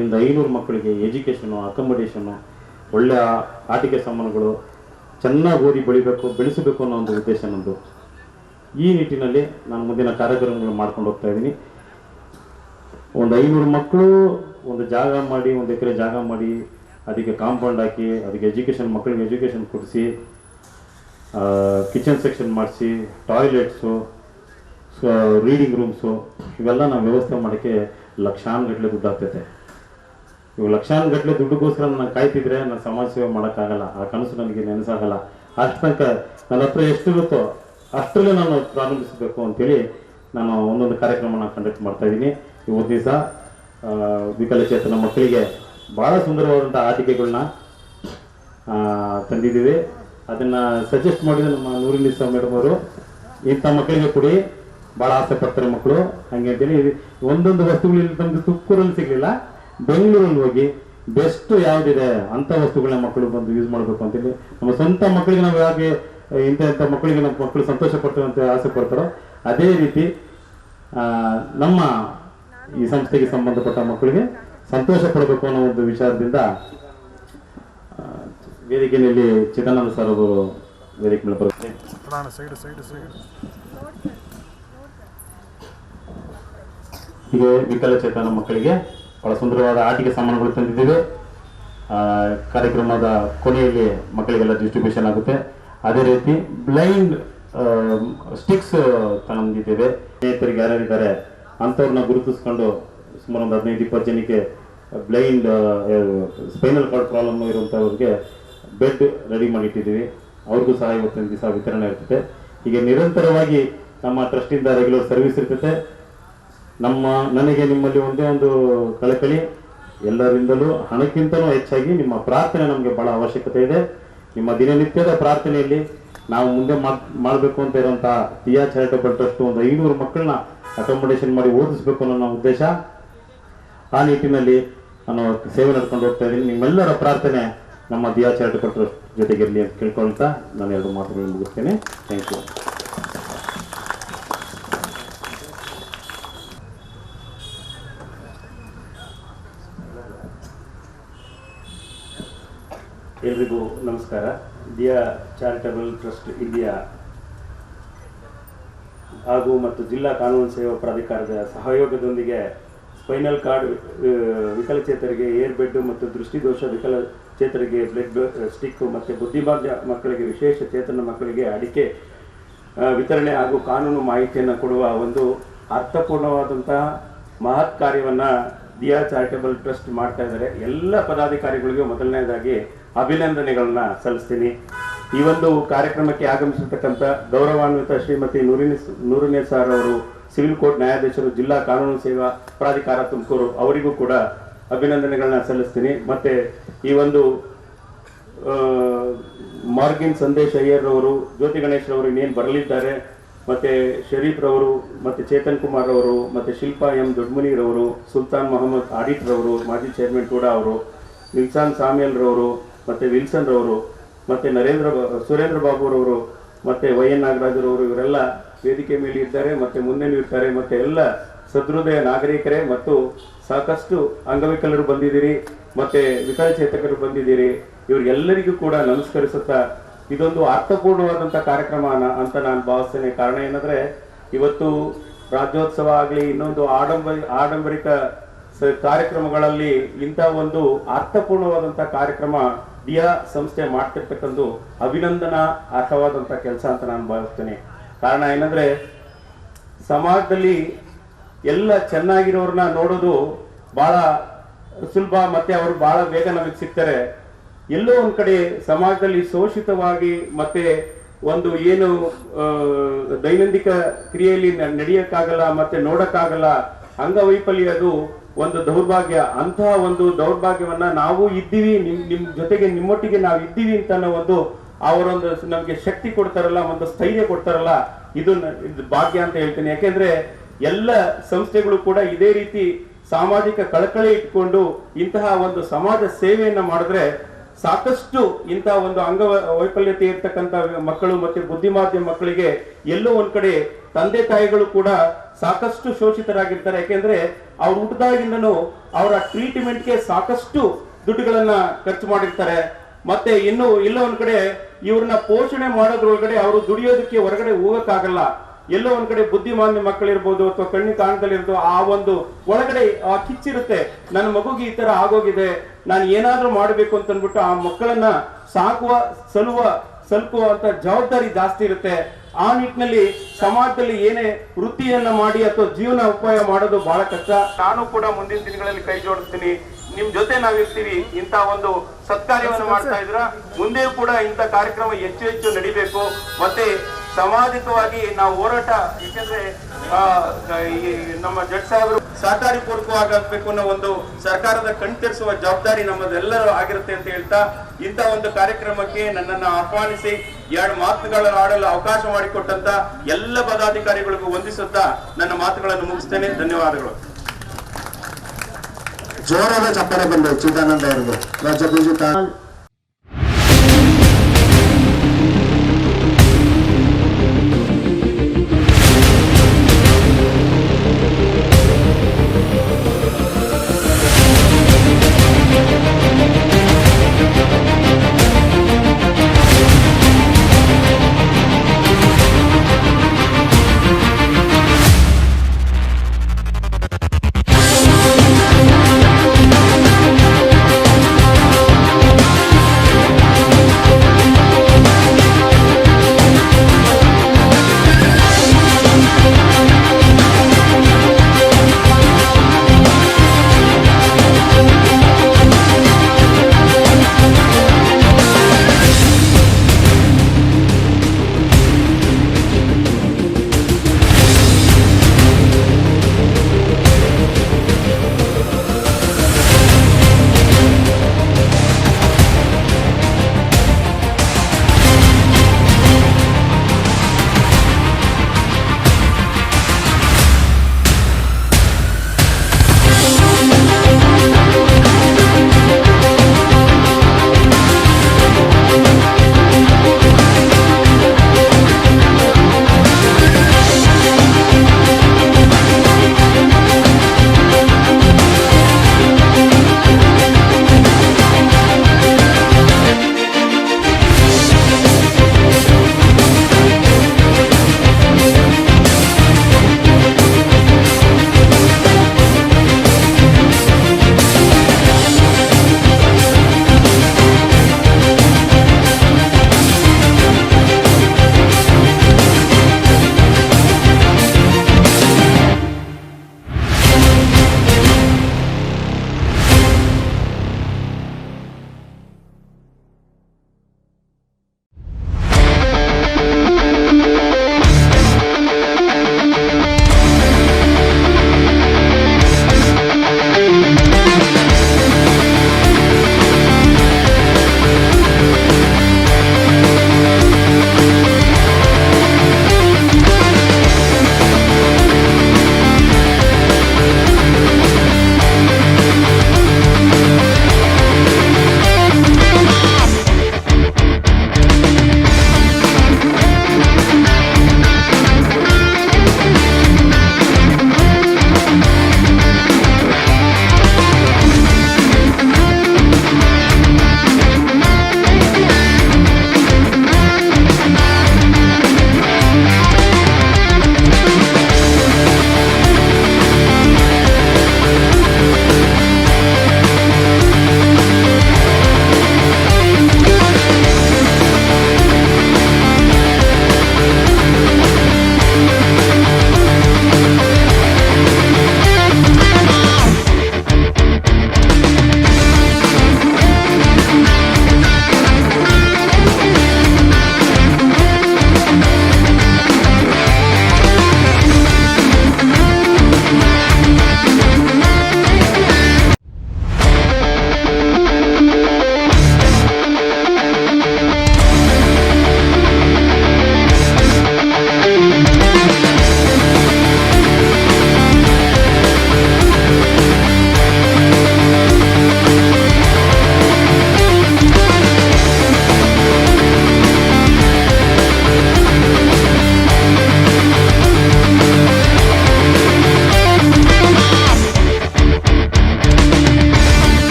ಒಂದು 500 ಮಕ್ಕಳಿಗೆ ಎಜುಕೇಷನು, ಅಕಾಮಡೇಷನು, ಒಳ್ಳೆಯ ಆಟಿಕೆ ಸಾಮಾನುಗಳು, ಚೆನ್ನಾಗಿ ಓದಿ ಬೆಳೆಸಬೇಕು ಅನ್ನೋ ಒಂದು ಉದ್ದೇಶ ನಮ್ಮದು. ಈ ನಿಟ್ಟಿನಲ್ಲಿ ನಾನು ಮುಂದಿನ ಕಾರ್ಯಕ್ರಮಗಳು ಮಾಡ್ಕೊಂಡು ಹೋಗ್ತಾ ಇದ್ದೀನಿ. ಒಂದು 500 ಮಕ್ಕಳು ಒಂದು ಜಾಗ ಮಾಡಿ, 1 ಎಕರೆ ಜಾಗ ಮಾಡಿ, ಅದಕ್ಕೆ ಕಾಂಪೌಂಡ್ ಹಾಕಿ, ಅದಕ್ಕೆ ಮಕ್ಕಳಿಗೆ ಎಜುಕೇಷನ್ ಕೊಡಿಸಿ, ಕಿಚನ್ ಸೆಕ್ಷನ್ ಮಾಡಿಸಿ, ಟಾಯ್ಲೆಟ್ಸು, ರೀಡಿಂಗ್ ರೂಮ್ಸು, ಇವೆಲ್ಲ ನಾವು ವ್ಯವಸ್ಥೆ ಮಾಡೋಕ್ಕೆ ಲಕ್ಷಾನುಗಟ್ಟಲೆ ದುಡ್ಡು ಆಗ್ತೈತೆ. ಇವು ಲಕ್ಷಾನುಗಟ್ಟಲೆ ದುಡ್ಡುಗೋಸ್ಕರ ನಾನು ಕಾಯ್ತಿದ್ರೆ ನಾನು ಸಮಾಜ ಸೇವೆ ಮಾಡೋಕ್ಕಾಗಲ್ಲ. ಆ ಕನಸು ನನಗೆ ನೆನೆಸಾಗಲ್ಲ. ಅಷ್ಟು ತನಕ ನನ್ನ ಹತ್ರ ಎಷ್ಟಿರುತ್ತೋ ಅಷ್ಟರಲ್ಲೇ ನಾನು ಪ್ರಾರಂಭಿಸಬೇಕು ಅಂತೇಳಿ ನಾನು ಒಂದೊಂದು ಕಾರ್ಯಕ್ರಮನ ಕಂಡಕ್ಟ್ ಮಾಡ್ತಾಯಿದ್ದೀನಿ. ಇವತ್ತು ದಿವಸ ವಿಕಲಚೇತನ ಮಕ್ಕಳಿಗೆ ಭಾಳ ಸುಂದರವಾದಂಥ ಆಟಿಕೆಗಳನ್ನ ತಂದಿದ್ದೀವಿ. ಅದನ್ನು ಸಜೆಸ್ಟ್ ಮಾಡಿದ ನಮ್ಮ ನೂರಿನಿಸಾ ಮೇಡಮ್ ಅವರು, ಇಂಥ ಮಕ್ಕಳಿಗೆ ಕೊಡಿ, ಭಾಳ ಆಸೆ ಪಡ್ತಾರೆ ಮಕ್ಕಳು ಹಂಗೆ ಅಂತೇಳಿ. ಒಂದೊಂದು ವಸ್ತುಗಳು ನಮಗೆ ತುಮಕೂರಲ್ಲಿ ಸಿಗಲಿಲ್ಲ, ಬೆಂಗಳೂರಲ್ಲಿ ಹೋಗಿ ಬೆಸ್ಟ್ ಯಾವುದಿದೆ ಅಂಥ ವಸ್ತುಗಳನ್ನ ಮಕ್ಕಳು ಬಂದು ಯೂಸ್ ಮಾಡಬೇಕು ಅಂತೇಳಿ ನಮ್ಮ ಸ್ವಂತ ಮಕ್ಕಳಿಗೆ ನಾವು ಹೇಗೆ ಇಂಥ ಮಕ್ಕಳಿಗೆ ನಮ್ಮ ಮಕ್ಕಳು ಸಂತೋಷ ಪಡ್ತಾರೆ ಅಂತ ಆಸೆ ಪಡ್ತಾರೋ ಅದೇ ರೀತಿ ನಮ್ಮ ಈ ಸಂಸ್ಥೆಗೆ ಸಂಬಂಧಪಟ್ಟ ಮಕ್ಕಳಿಗೆ ಸಂತೋಷ ಪಡಬೇಕು ಅನ್ನೋ ಒಂದು ವಿಚಾರದಿಂದ ವೇದಿಕೆಯಲ್ಲಿ ಚಿದಾನಂದ ಸರ್ ಅವರು ವೇದಿಕೆ ಮೇಲೆ ಬರುತ್ತೆ. ಹೀಗೆ ವಿಕಲಚೇತನ ಮಕ್ಕಳಿಗೆ ಬಹಳ ಸುಂದರವಾದ ಆಟಿಕೆ ಸಾಮಾನುಗಳು ತಂದಿದ್ದೇವೆ. ಕಾರ್ಯಕ್ರಮದ ಕೊನೆಯಲ್ಲಿ ಮಕ್ಕಳಿಗೆಲ್ಲ ಡಿಸ್ಟ್ರಿಬ್ಯೂಷನ್ ಆಗುತ್ತೆ. ಅದೇ ರೀತಿ ಬ್ಲೈಂಡ್ ಸ್ಟಿಕ್ಸ್ ತಂದಿದ್ದೇವೆ. ಸ್ನೇಹಿತರಿಗೆ ಯಾರ್ಯಾರಿದ್ದಾರೆ ಅಂಥವ್ರನ್ನ ಗುರುತಿಸ್ಕೊಂಡು ಸುಮಾರು ಒಂದು 15-20 ಜನಕ್ಕೆ ಬ್ಲೈಂಡ್ ಸ್ಪೈನಲ್ ಕಾರ್ಡ್ ಪ್ರಾಬ್ಲಮ್ ಇರುವಂಥವ್ರಿಗೆ ಬೆಡ್ ರೆಡಿ ಮಾಡಿಟ್ಟಿದ್ದೀವಿ. ಅವ್ರಿಗೂ ಸಹ ಇವತ್ತಿನ ದಿವಸ ವಿತರಣೆ ಇರ್ತದೆ. ಹೀಗೆ ನಿರಂತರವಾಗಿ ನಮ್ಮ ಟ್ರಸ್ಟಿಂದ ರೆಗ್ಯುಲರ್ ಸರ್ವಿಸ್ ಇರ್ತದೆ. ನನಗೆ ನಿಮ್ಮಲ್ಲಿ ಒಂದೇ ಒಂದು ಕಳಕಳಿ, ಎಲ್ಲರಿಂದಲೂ ಹಣಕ್ಕಿಂತಲೂ ಹೆಚ್ಚಾಗಿ ನಿಮ್ಮ ಪ್ರಾರ್ಥನೆ ನಮಗೆ ಬಹಳ ಅವಶ್ಯಕತೆ ಇದೆ. ನಿಮ್ಮ ದಿನನಿತ್ಯದ ಪ್ರಾರ್ಥನೆಯಲ್ಲಿ ನಾವು ಮುಂದೆ ಮಾಡಬೇಕು ಅಂತ ಇರುವಂತಹ ದಿಯಾ ಚಾರಿಟಬಲ್ ಟ್ರಸ್ಟ್ ಒಂದು 500 ಮಕ್ಕಳನ್ನ ಅಕಾಮಡೇಷನ್ ಮಾಡಿ ಓದಿಸ್ಬೇಕು ಅನ್ನೋ ನನ್ನ ಉದ್ದೇಶ. ಆ ನಿಟ್ಟಿನಲ್ಲಿ ನಾನು ಸೇವೆ ನಡ್ಕೊಂಡು ಹೋಗ್ತಾ ಇದ್ದೀನಿ. ನಿಮ್ಮೆಲ್ಲರ ಪ್ರಾರ್ಥನೆ ನಮ್ಮ ದಿಯಾ ಚಾರಿಟಬಲ್ ಟ್ರಸ್ಟ್ ಜೊತೆಗಿರಲಿ ಅಂತ ಕೇಳ್ಕೊಳ್ತಾ ನಾನು 2 ಮಾತುಗಳನ್ನು ಮುಗಿಸ್ತೇನೆ. Thank you. ಎಲ್ರಿಗೂ ನಮಸ್ಕಾರ. ದಿಯಾ ಚಾರಿಟಬಲ್ ಟ್ರಸ್ಟ್ ಇಂಡಿಯಾ ಹಾಗೂ ಮತ್ತು ಜಿಲ್ಲಾ ಕಾನೂನು ಸೇವಾ ಪ್ರಾಧಿಕಾರದ ಸಹಯೋಗದೊಂದಿಗೆ ಸ್ಪೈನಲ್ ಕಾರ್ಡ್ ವಿಕಲಚೇತರಿಗೆ ಏರ್ ಬೆಡ್ ಮತ್ತು ದೃಷ್ಟಿದೋಷ ವಿಕಲಚೇತರಿಗೆ ಬ್ಲಡ್ ಸ್ಟಿಕ್ ಮತ್ತು ಬುದ್ಧಿಮಾಂದ್ಯ ಮಕ್ಕಳಿಗೆ, ವಿಶೇಷ ಚೇತನ ಮಕ್ಕಳಿಗೆ ಅಡಿಕೆ ವಿತರಣೆ ಹಾಗೂ ಕಾನೂನು ಮಾಹಿತಿಯನ್ನು ಕೊಡುವ ಒಂದು ಅರ್ಥಪೂರ್ಣವಾದಂತಹ ಮಹತ್ ಕಾರ್ಯವನ್ನು ದಿಯಾ ಚಾರಿಟಬಲ್ ಟ್ರಸ್ಟ್ ಮಾಡ್ತಾ ಇದ್ದಾರೆ. ಎಲ್ಲ ಪದಾಧಿಕಾರಿಗಳಿಗೂ ಮೊದಲನೇದಾಗಿ ಅಭಿನಂದನೆಗಳನ್ನ ಸಲ್ಲಿಸ್ತೀನಿ. ಈ ಒಂದು ಕಾರ್ಯಕ್ರಮಕ್ಕೆ ಆಗಮಿಸಿರ್ತಕ್ಕಂಥ ಗೌರವಾನ್ವಿತ ಶ್ರೀಮತಿ ನೂರುನಿಸಾ ಅವರು, ಸಿವಿಲ್ ಕೋರ್ಟ್ ನ್ಯಾಯಾಧೀಶರು, ಜಿಲ್ಲಾ ಕಾನೂನು ಸೇವಾ ಪ್ರಾಧಿಕಾರ ತುಮಕೂರು, ಅವರಿಗೂ ಕೂಡ ಅಭಿನಂದನೆಗಳನ್ನ ಸಲ್ಲಿಸ್ತೀನಿ. ಮತ್ತು ಈ ಒಂದು ಮಾರ್ಗಿನ್ ಸಂದೇಶ್ ಅಯ್ಯರ್ ಅವರು, ಜ್ಯೋತಿ ಗಣೇಶ್ ರವರು ಇನ್ನೇನು ಬರಲಿದ್ದಾರೆ, ಮತ್ತು ಶರೀಫ್ ರವರು, ಮತ್ತು ಚೇತನ್ ಕುಮಾರ್ ಅವರು, ಮತ್ತು ಶಿಲ್ಪಾ ಎಂ ದೊಡ್ಮುನಿರವರು, ಸುಲ್ತಾನ್ ಮೊಹಮ್ಮದ್ ಆಡಿಟ್ ರವರು, ಮಾಜಿ ಚೇರ್ಮನ್ ಕೂಡ ಅವರು, ನಿಲ್ಸಾನ್ ಸಾಮಿಯಲ್ ರವರು, ಮತ್ತು ವಿಲ್ಸನ್ ರವರು, ಮತ್ತು ಸುರೇಂದ್ರ ಬಾಬುರವರು, ಮತ್ತು YN ನಾಗರಾಜರವರು, ಇವರೆಲ್ಲ ವೇದಿಕೆ ಮೇಲೆ ಇದ್ದಾರೆ ಮತ್ತು ಮುಂದೆನೂ ಇರ್ತಾರೆ. ಮತ್ತು ಎಲ್ಲ ಸದೃದಯ ನಾಗರಿಕರೇ ಮತ್ತು ಸಾಕಷ್ಟು ಅಂಗವಿಕಲರು ಬಂದಿದ್ದೀರಿ ಮತ್ತು ವಿಕಲಚೇತಕರು ಬಂದಿದ್ದೀರಿ. ಇವರಿಗೆಲ್ಲರಿಗೂ ಕೂಡ ನಮಸ್ಕರಿಸುತ್ತಾ ಇದೊಂದು ಅರ್ಥಪೂರ್ಣವಾದಂಥ ಕಾರ್ಯಕ್ರಮ ಅಂತ ನಾನು ಭಾವಿಸ್ತೇನೆ. ಕಾರಣ ಏನಂದರೆ ಇವತ್ತು ರಾಜ್ಯೋತ್ಸವ ಆಗಲಿ, ಇನ್ನೊಂದು ಆಡಂಬರಿಕ ಕಾರ್ಯಕ್ರಮಗಳಲ್ಲಿ ಇಂಥ ಒಂದು ಅರ್ಥಪೂರ್ಣವಾದಂಥ ಕಾರ್ಯಕ್ರಮ ದಿಯಾ ಸಂಸ್ಥೆ ಮಾಡ್ತಿರ್ತಕ್ಕಂಥ ಅಭಿನಂದನಾ ಅರ್ಹವಾದಂಥ ಕೆಲಸ ಅಂತ ನಾನು ಭಾವಿಸ್ತೇನೆ. ಕಾರಣ ಏನಂದರೆ ಸಮಾಜದಲ್ಲಿ ಎಲ್ಲ ಚೆನ್ನಾಗಿರೋರನ್ನ ನೋಡೋದು ಭಾಳ ಸುಲಭ, ಮತ್ತೆ ಅವರು ಬಹಳ ಬೇಗ ನಮಗೆ ಸಿಗ್ತಾರೆ. ಎಲ್ಲೋ ಒಂದ್ ಕಡೆ ಸಮಾಜದಲ್ಲಿ ಶೋಷಿತವಾಗಿ ಮತ್ತೆ ಒಂದು ಏನು ದೈನಂದಿನ ಕ್ರಿಯೆಯಲ್ಲಿ ನಡೆಯಕ್ಕಾಗಲ್ಲ ಮತ್ತೆ ನೋಡಕ್ಕಾಗಲ್ಲ, ಅಂಗವೈಫಲ್ಯ ಅದು ಒಂದು ದೌರ್ಭಾಗ್ಯ. ಅಂತಹ ಒಂದು ದೌರ್ಭಾಗ್ಯವನ್ನ ನಾವು ಇದ್ದೀವಿ, ನಿಮ್ ಜೊತೆಗೆ ನಿಮ್ಮೊಟ್ಟಿಗೆ ನಾವು ಇದ್ದೀವಿ ಅಂತ ಒಂದು ಅವರೊಂದು ನಮ್ಗೆ ಶಕ್ತಿ ಕೊಡ್ತಾರಲ್ಲ, ಒಂದು ಸ್ಥೈರ್ಯ ಕೊಡ್ತಾರಲ್ಲ, ಇದು ಭಾಗ್ಯ ಅಂತ ಹೇಳ್ತೀನಿ. ಯಾಕೆಂದ್ರೆ ಎಲ್ಲ ಸಂಸ್ಥೆಗಳು ಕೂಡ ಇದೇ ರೀತಿ ಸಾಮಾಜಿಕ ಕಳಕಳಿ ಇಟ್ಕೊಂಡು ಇಂತಹ ಒಂದು ಸಮಾಜ ಸೇವೆಯನ್ನ ಮಾಡಿದ್ರೆ ಸಾಕಷ್ಟು ಇಂತಹ ಒಂದು ಅಂಗವೈಫಲ್ಯತೆ ಇರ್ತಕ್ಕಂಥ ಮಕ್ಕಳು ಮತ್ತೆ ಬುದ್ಧಿಮಾಂದ್ಯ ಮಕ್ಕಳಿಗೆ ಎಲ್ಲೋ ಒಂದ್ ಕಡೆ ತಂದೆ ತಾಯಿಗಳು ಕೂಡ ಸಾಕಷ್ಟು ಶೋಷಿತರಾಗಿರ್ತಾರೆ. ಯಾಕೆಂದ್ರೆ ಅವ್ರು ಹುಟ್ಟಿದಾಗಿಂದನೂ ಅವರ ಟ್ರೀಟ್ಮೆಂಟ್ಗೆ ಸಾಕಷ್ಟು ದುಡ್ಡುಗಳನ್ನ ಖರ್ಚು ಮಾಡಿರ್ತಾರೆ. ಮತ್ತೆ ಇನ್ನು ಎಲ್ಲೋ ಒಂದ್ ಕಡೆ ಇವ್ರನ್ನ ಪೋಷಣೆ ಮಾಡೋದ್ರೊಳಗಡೆ ಅವರು ದುಡಿಯೋದಕ್ಕೆ ಹೊರಗಡೆ ಹೋಗಕ್ಕಾಗಲ್ಲ. ಎಲ್ಲೋ ಒಂದ್ ಕಡೆ ಬುದ್ಧಿಮಾಂದ್ಯ ಮಕ್ಕಳಿರ್ಬೋದು ಅಥವಾ ಕಣ್ಣಿ ಕಾಣದಲ್ಲಿರ್ಬೋದು, ಆ ಒಂದು ಒಳಗಡೆ ಆ ಕಿಚ್ಚಿರುತ್ತೆ, ನನ್ನ ಮಗುಗೆ ಈ ತರ ಆಗೋಗಿದೆ, ನಾನು ಏನಾದ್ರೂ ಮಾಡ್ಬೇಕು ಅಂತ ಅಂದ್ಬಿಟ್ಟು ಆ ಮಕ್ಕಳನ್ನ ಸಾಕುವ ಸಲುಕುವ ಅಂತ ಜವಾಬ್ದಾರಿ ಜಾಸ್ತಿ ಇರುತ್ತೆ. ಆ ನಿಟ್ಟಿನಲ್ಲಿ ಸಮಾಜದಲ್ಲಿ ಏನೇ ವೃತ್ತಿಯನ್ನ ಮಾಡಿ ಅಥವಾ ಜೀವನ ಉಪಾಯ ಮಾಡೋದು ಬಹಳ ಕಷ್ಟ. ನಾನು ಕೂಡ ಮುಂದಿನ ದಿನಗಳಲ್ಲಿ ಕೈ ಜೋಡಿಸ್ತೀನಿ, ನಿಮ್ ಜೊತೆ ನಾವಿರ್ತೀವಿ. ಇಂತ ಒಂದು ಸತ್ಕಾರ್ಯವನ್ನು ಮಾಡ್ತಾ ಇದ್ರ ಮುಂದೆಯೂ ಕೂಡ ಇಂಥ ಕಾರ್ಯಕ್ರಮ ಹೆಚ್ಚು ಹೆಚ್ಚು ನಡಿಬೇಕು. ಮತ್ತೆ ಸಾಮಾಜಿಕವಾಗಿ ನಾವು ಹೋರಾಟ, ಯಾಕೆಂದ್ರೆ ನಮ್ಮ ಜಡ್ ಸಾಹೇಬರು ಸಹಕಾರಿ ಪೂರ್ವಕವಾಗಬೇಕು ಅನ್ನೋ ಒಂದು ಸರ್ಕಾರದ ಕಣ್ತೆರೆಸುವ ಜವಾಬ್ದಾರಿ ನಮ್ಮದೆಲ್ಲರೂ ಆಗಿರುತ್ತೆ ಅಂತ ಹೇಳ್ತಾ ಇಂಥ ಒಂದು ಕಾರ್ಯಕ್ರಮಕ್ಕೆ ನನ್ನನ್ನು ಆಹ್ವಾನಿಸಿ 2 ಮಾತುಗಳ ಆಡಲು ಅವಕಾಶ ಮಾಡಿಕೊಟ್ಟಂತ ಎಲ್ಲ ಪದಾಧಿಕಾರಿಗಳಿಗೂ ವಂದಿಸುತ್ತಾ ನನ್ನ ಮಾತುಗಳನ್ನು ಮುಗಿಸ್ತೇನೆ. ಧನ್ಯವಾದಗಳು. ಜೋರಾದ ಚಪ್ಪಾಳೆ ಬಂದು ಚಿದಾನಂದ ಅವರಿಗೆ ರಾಜ್ಯ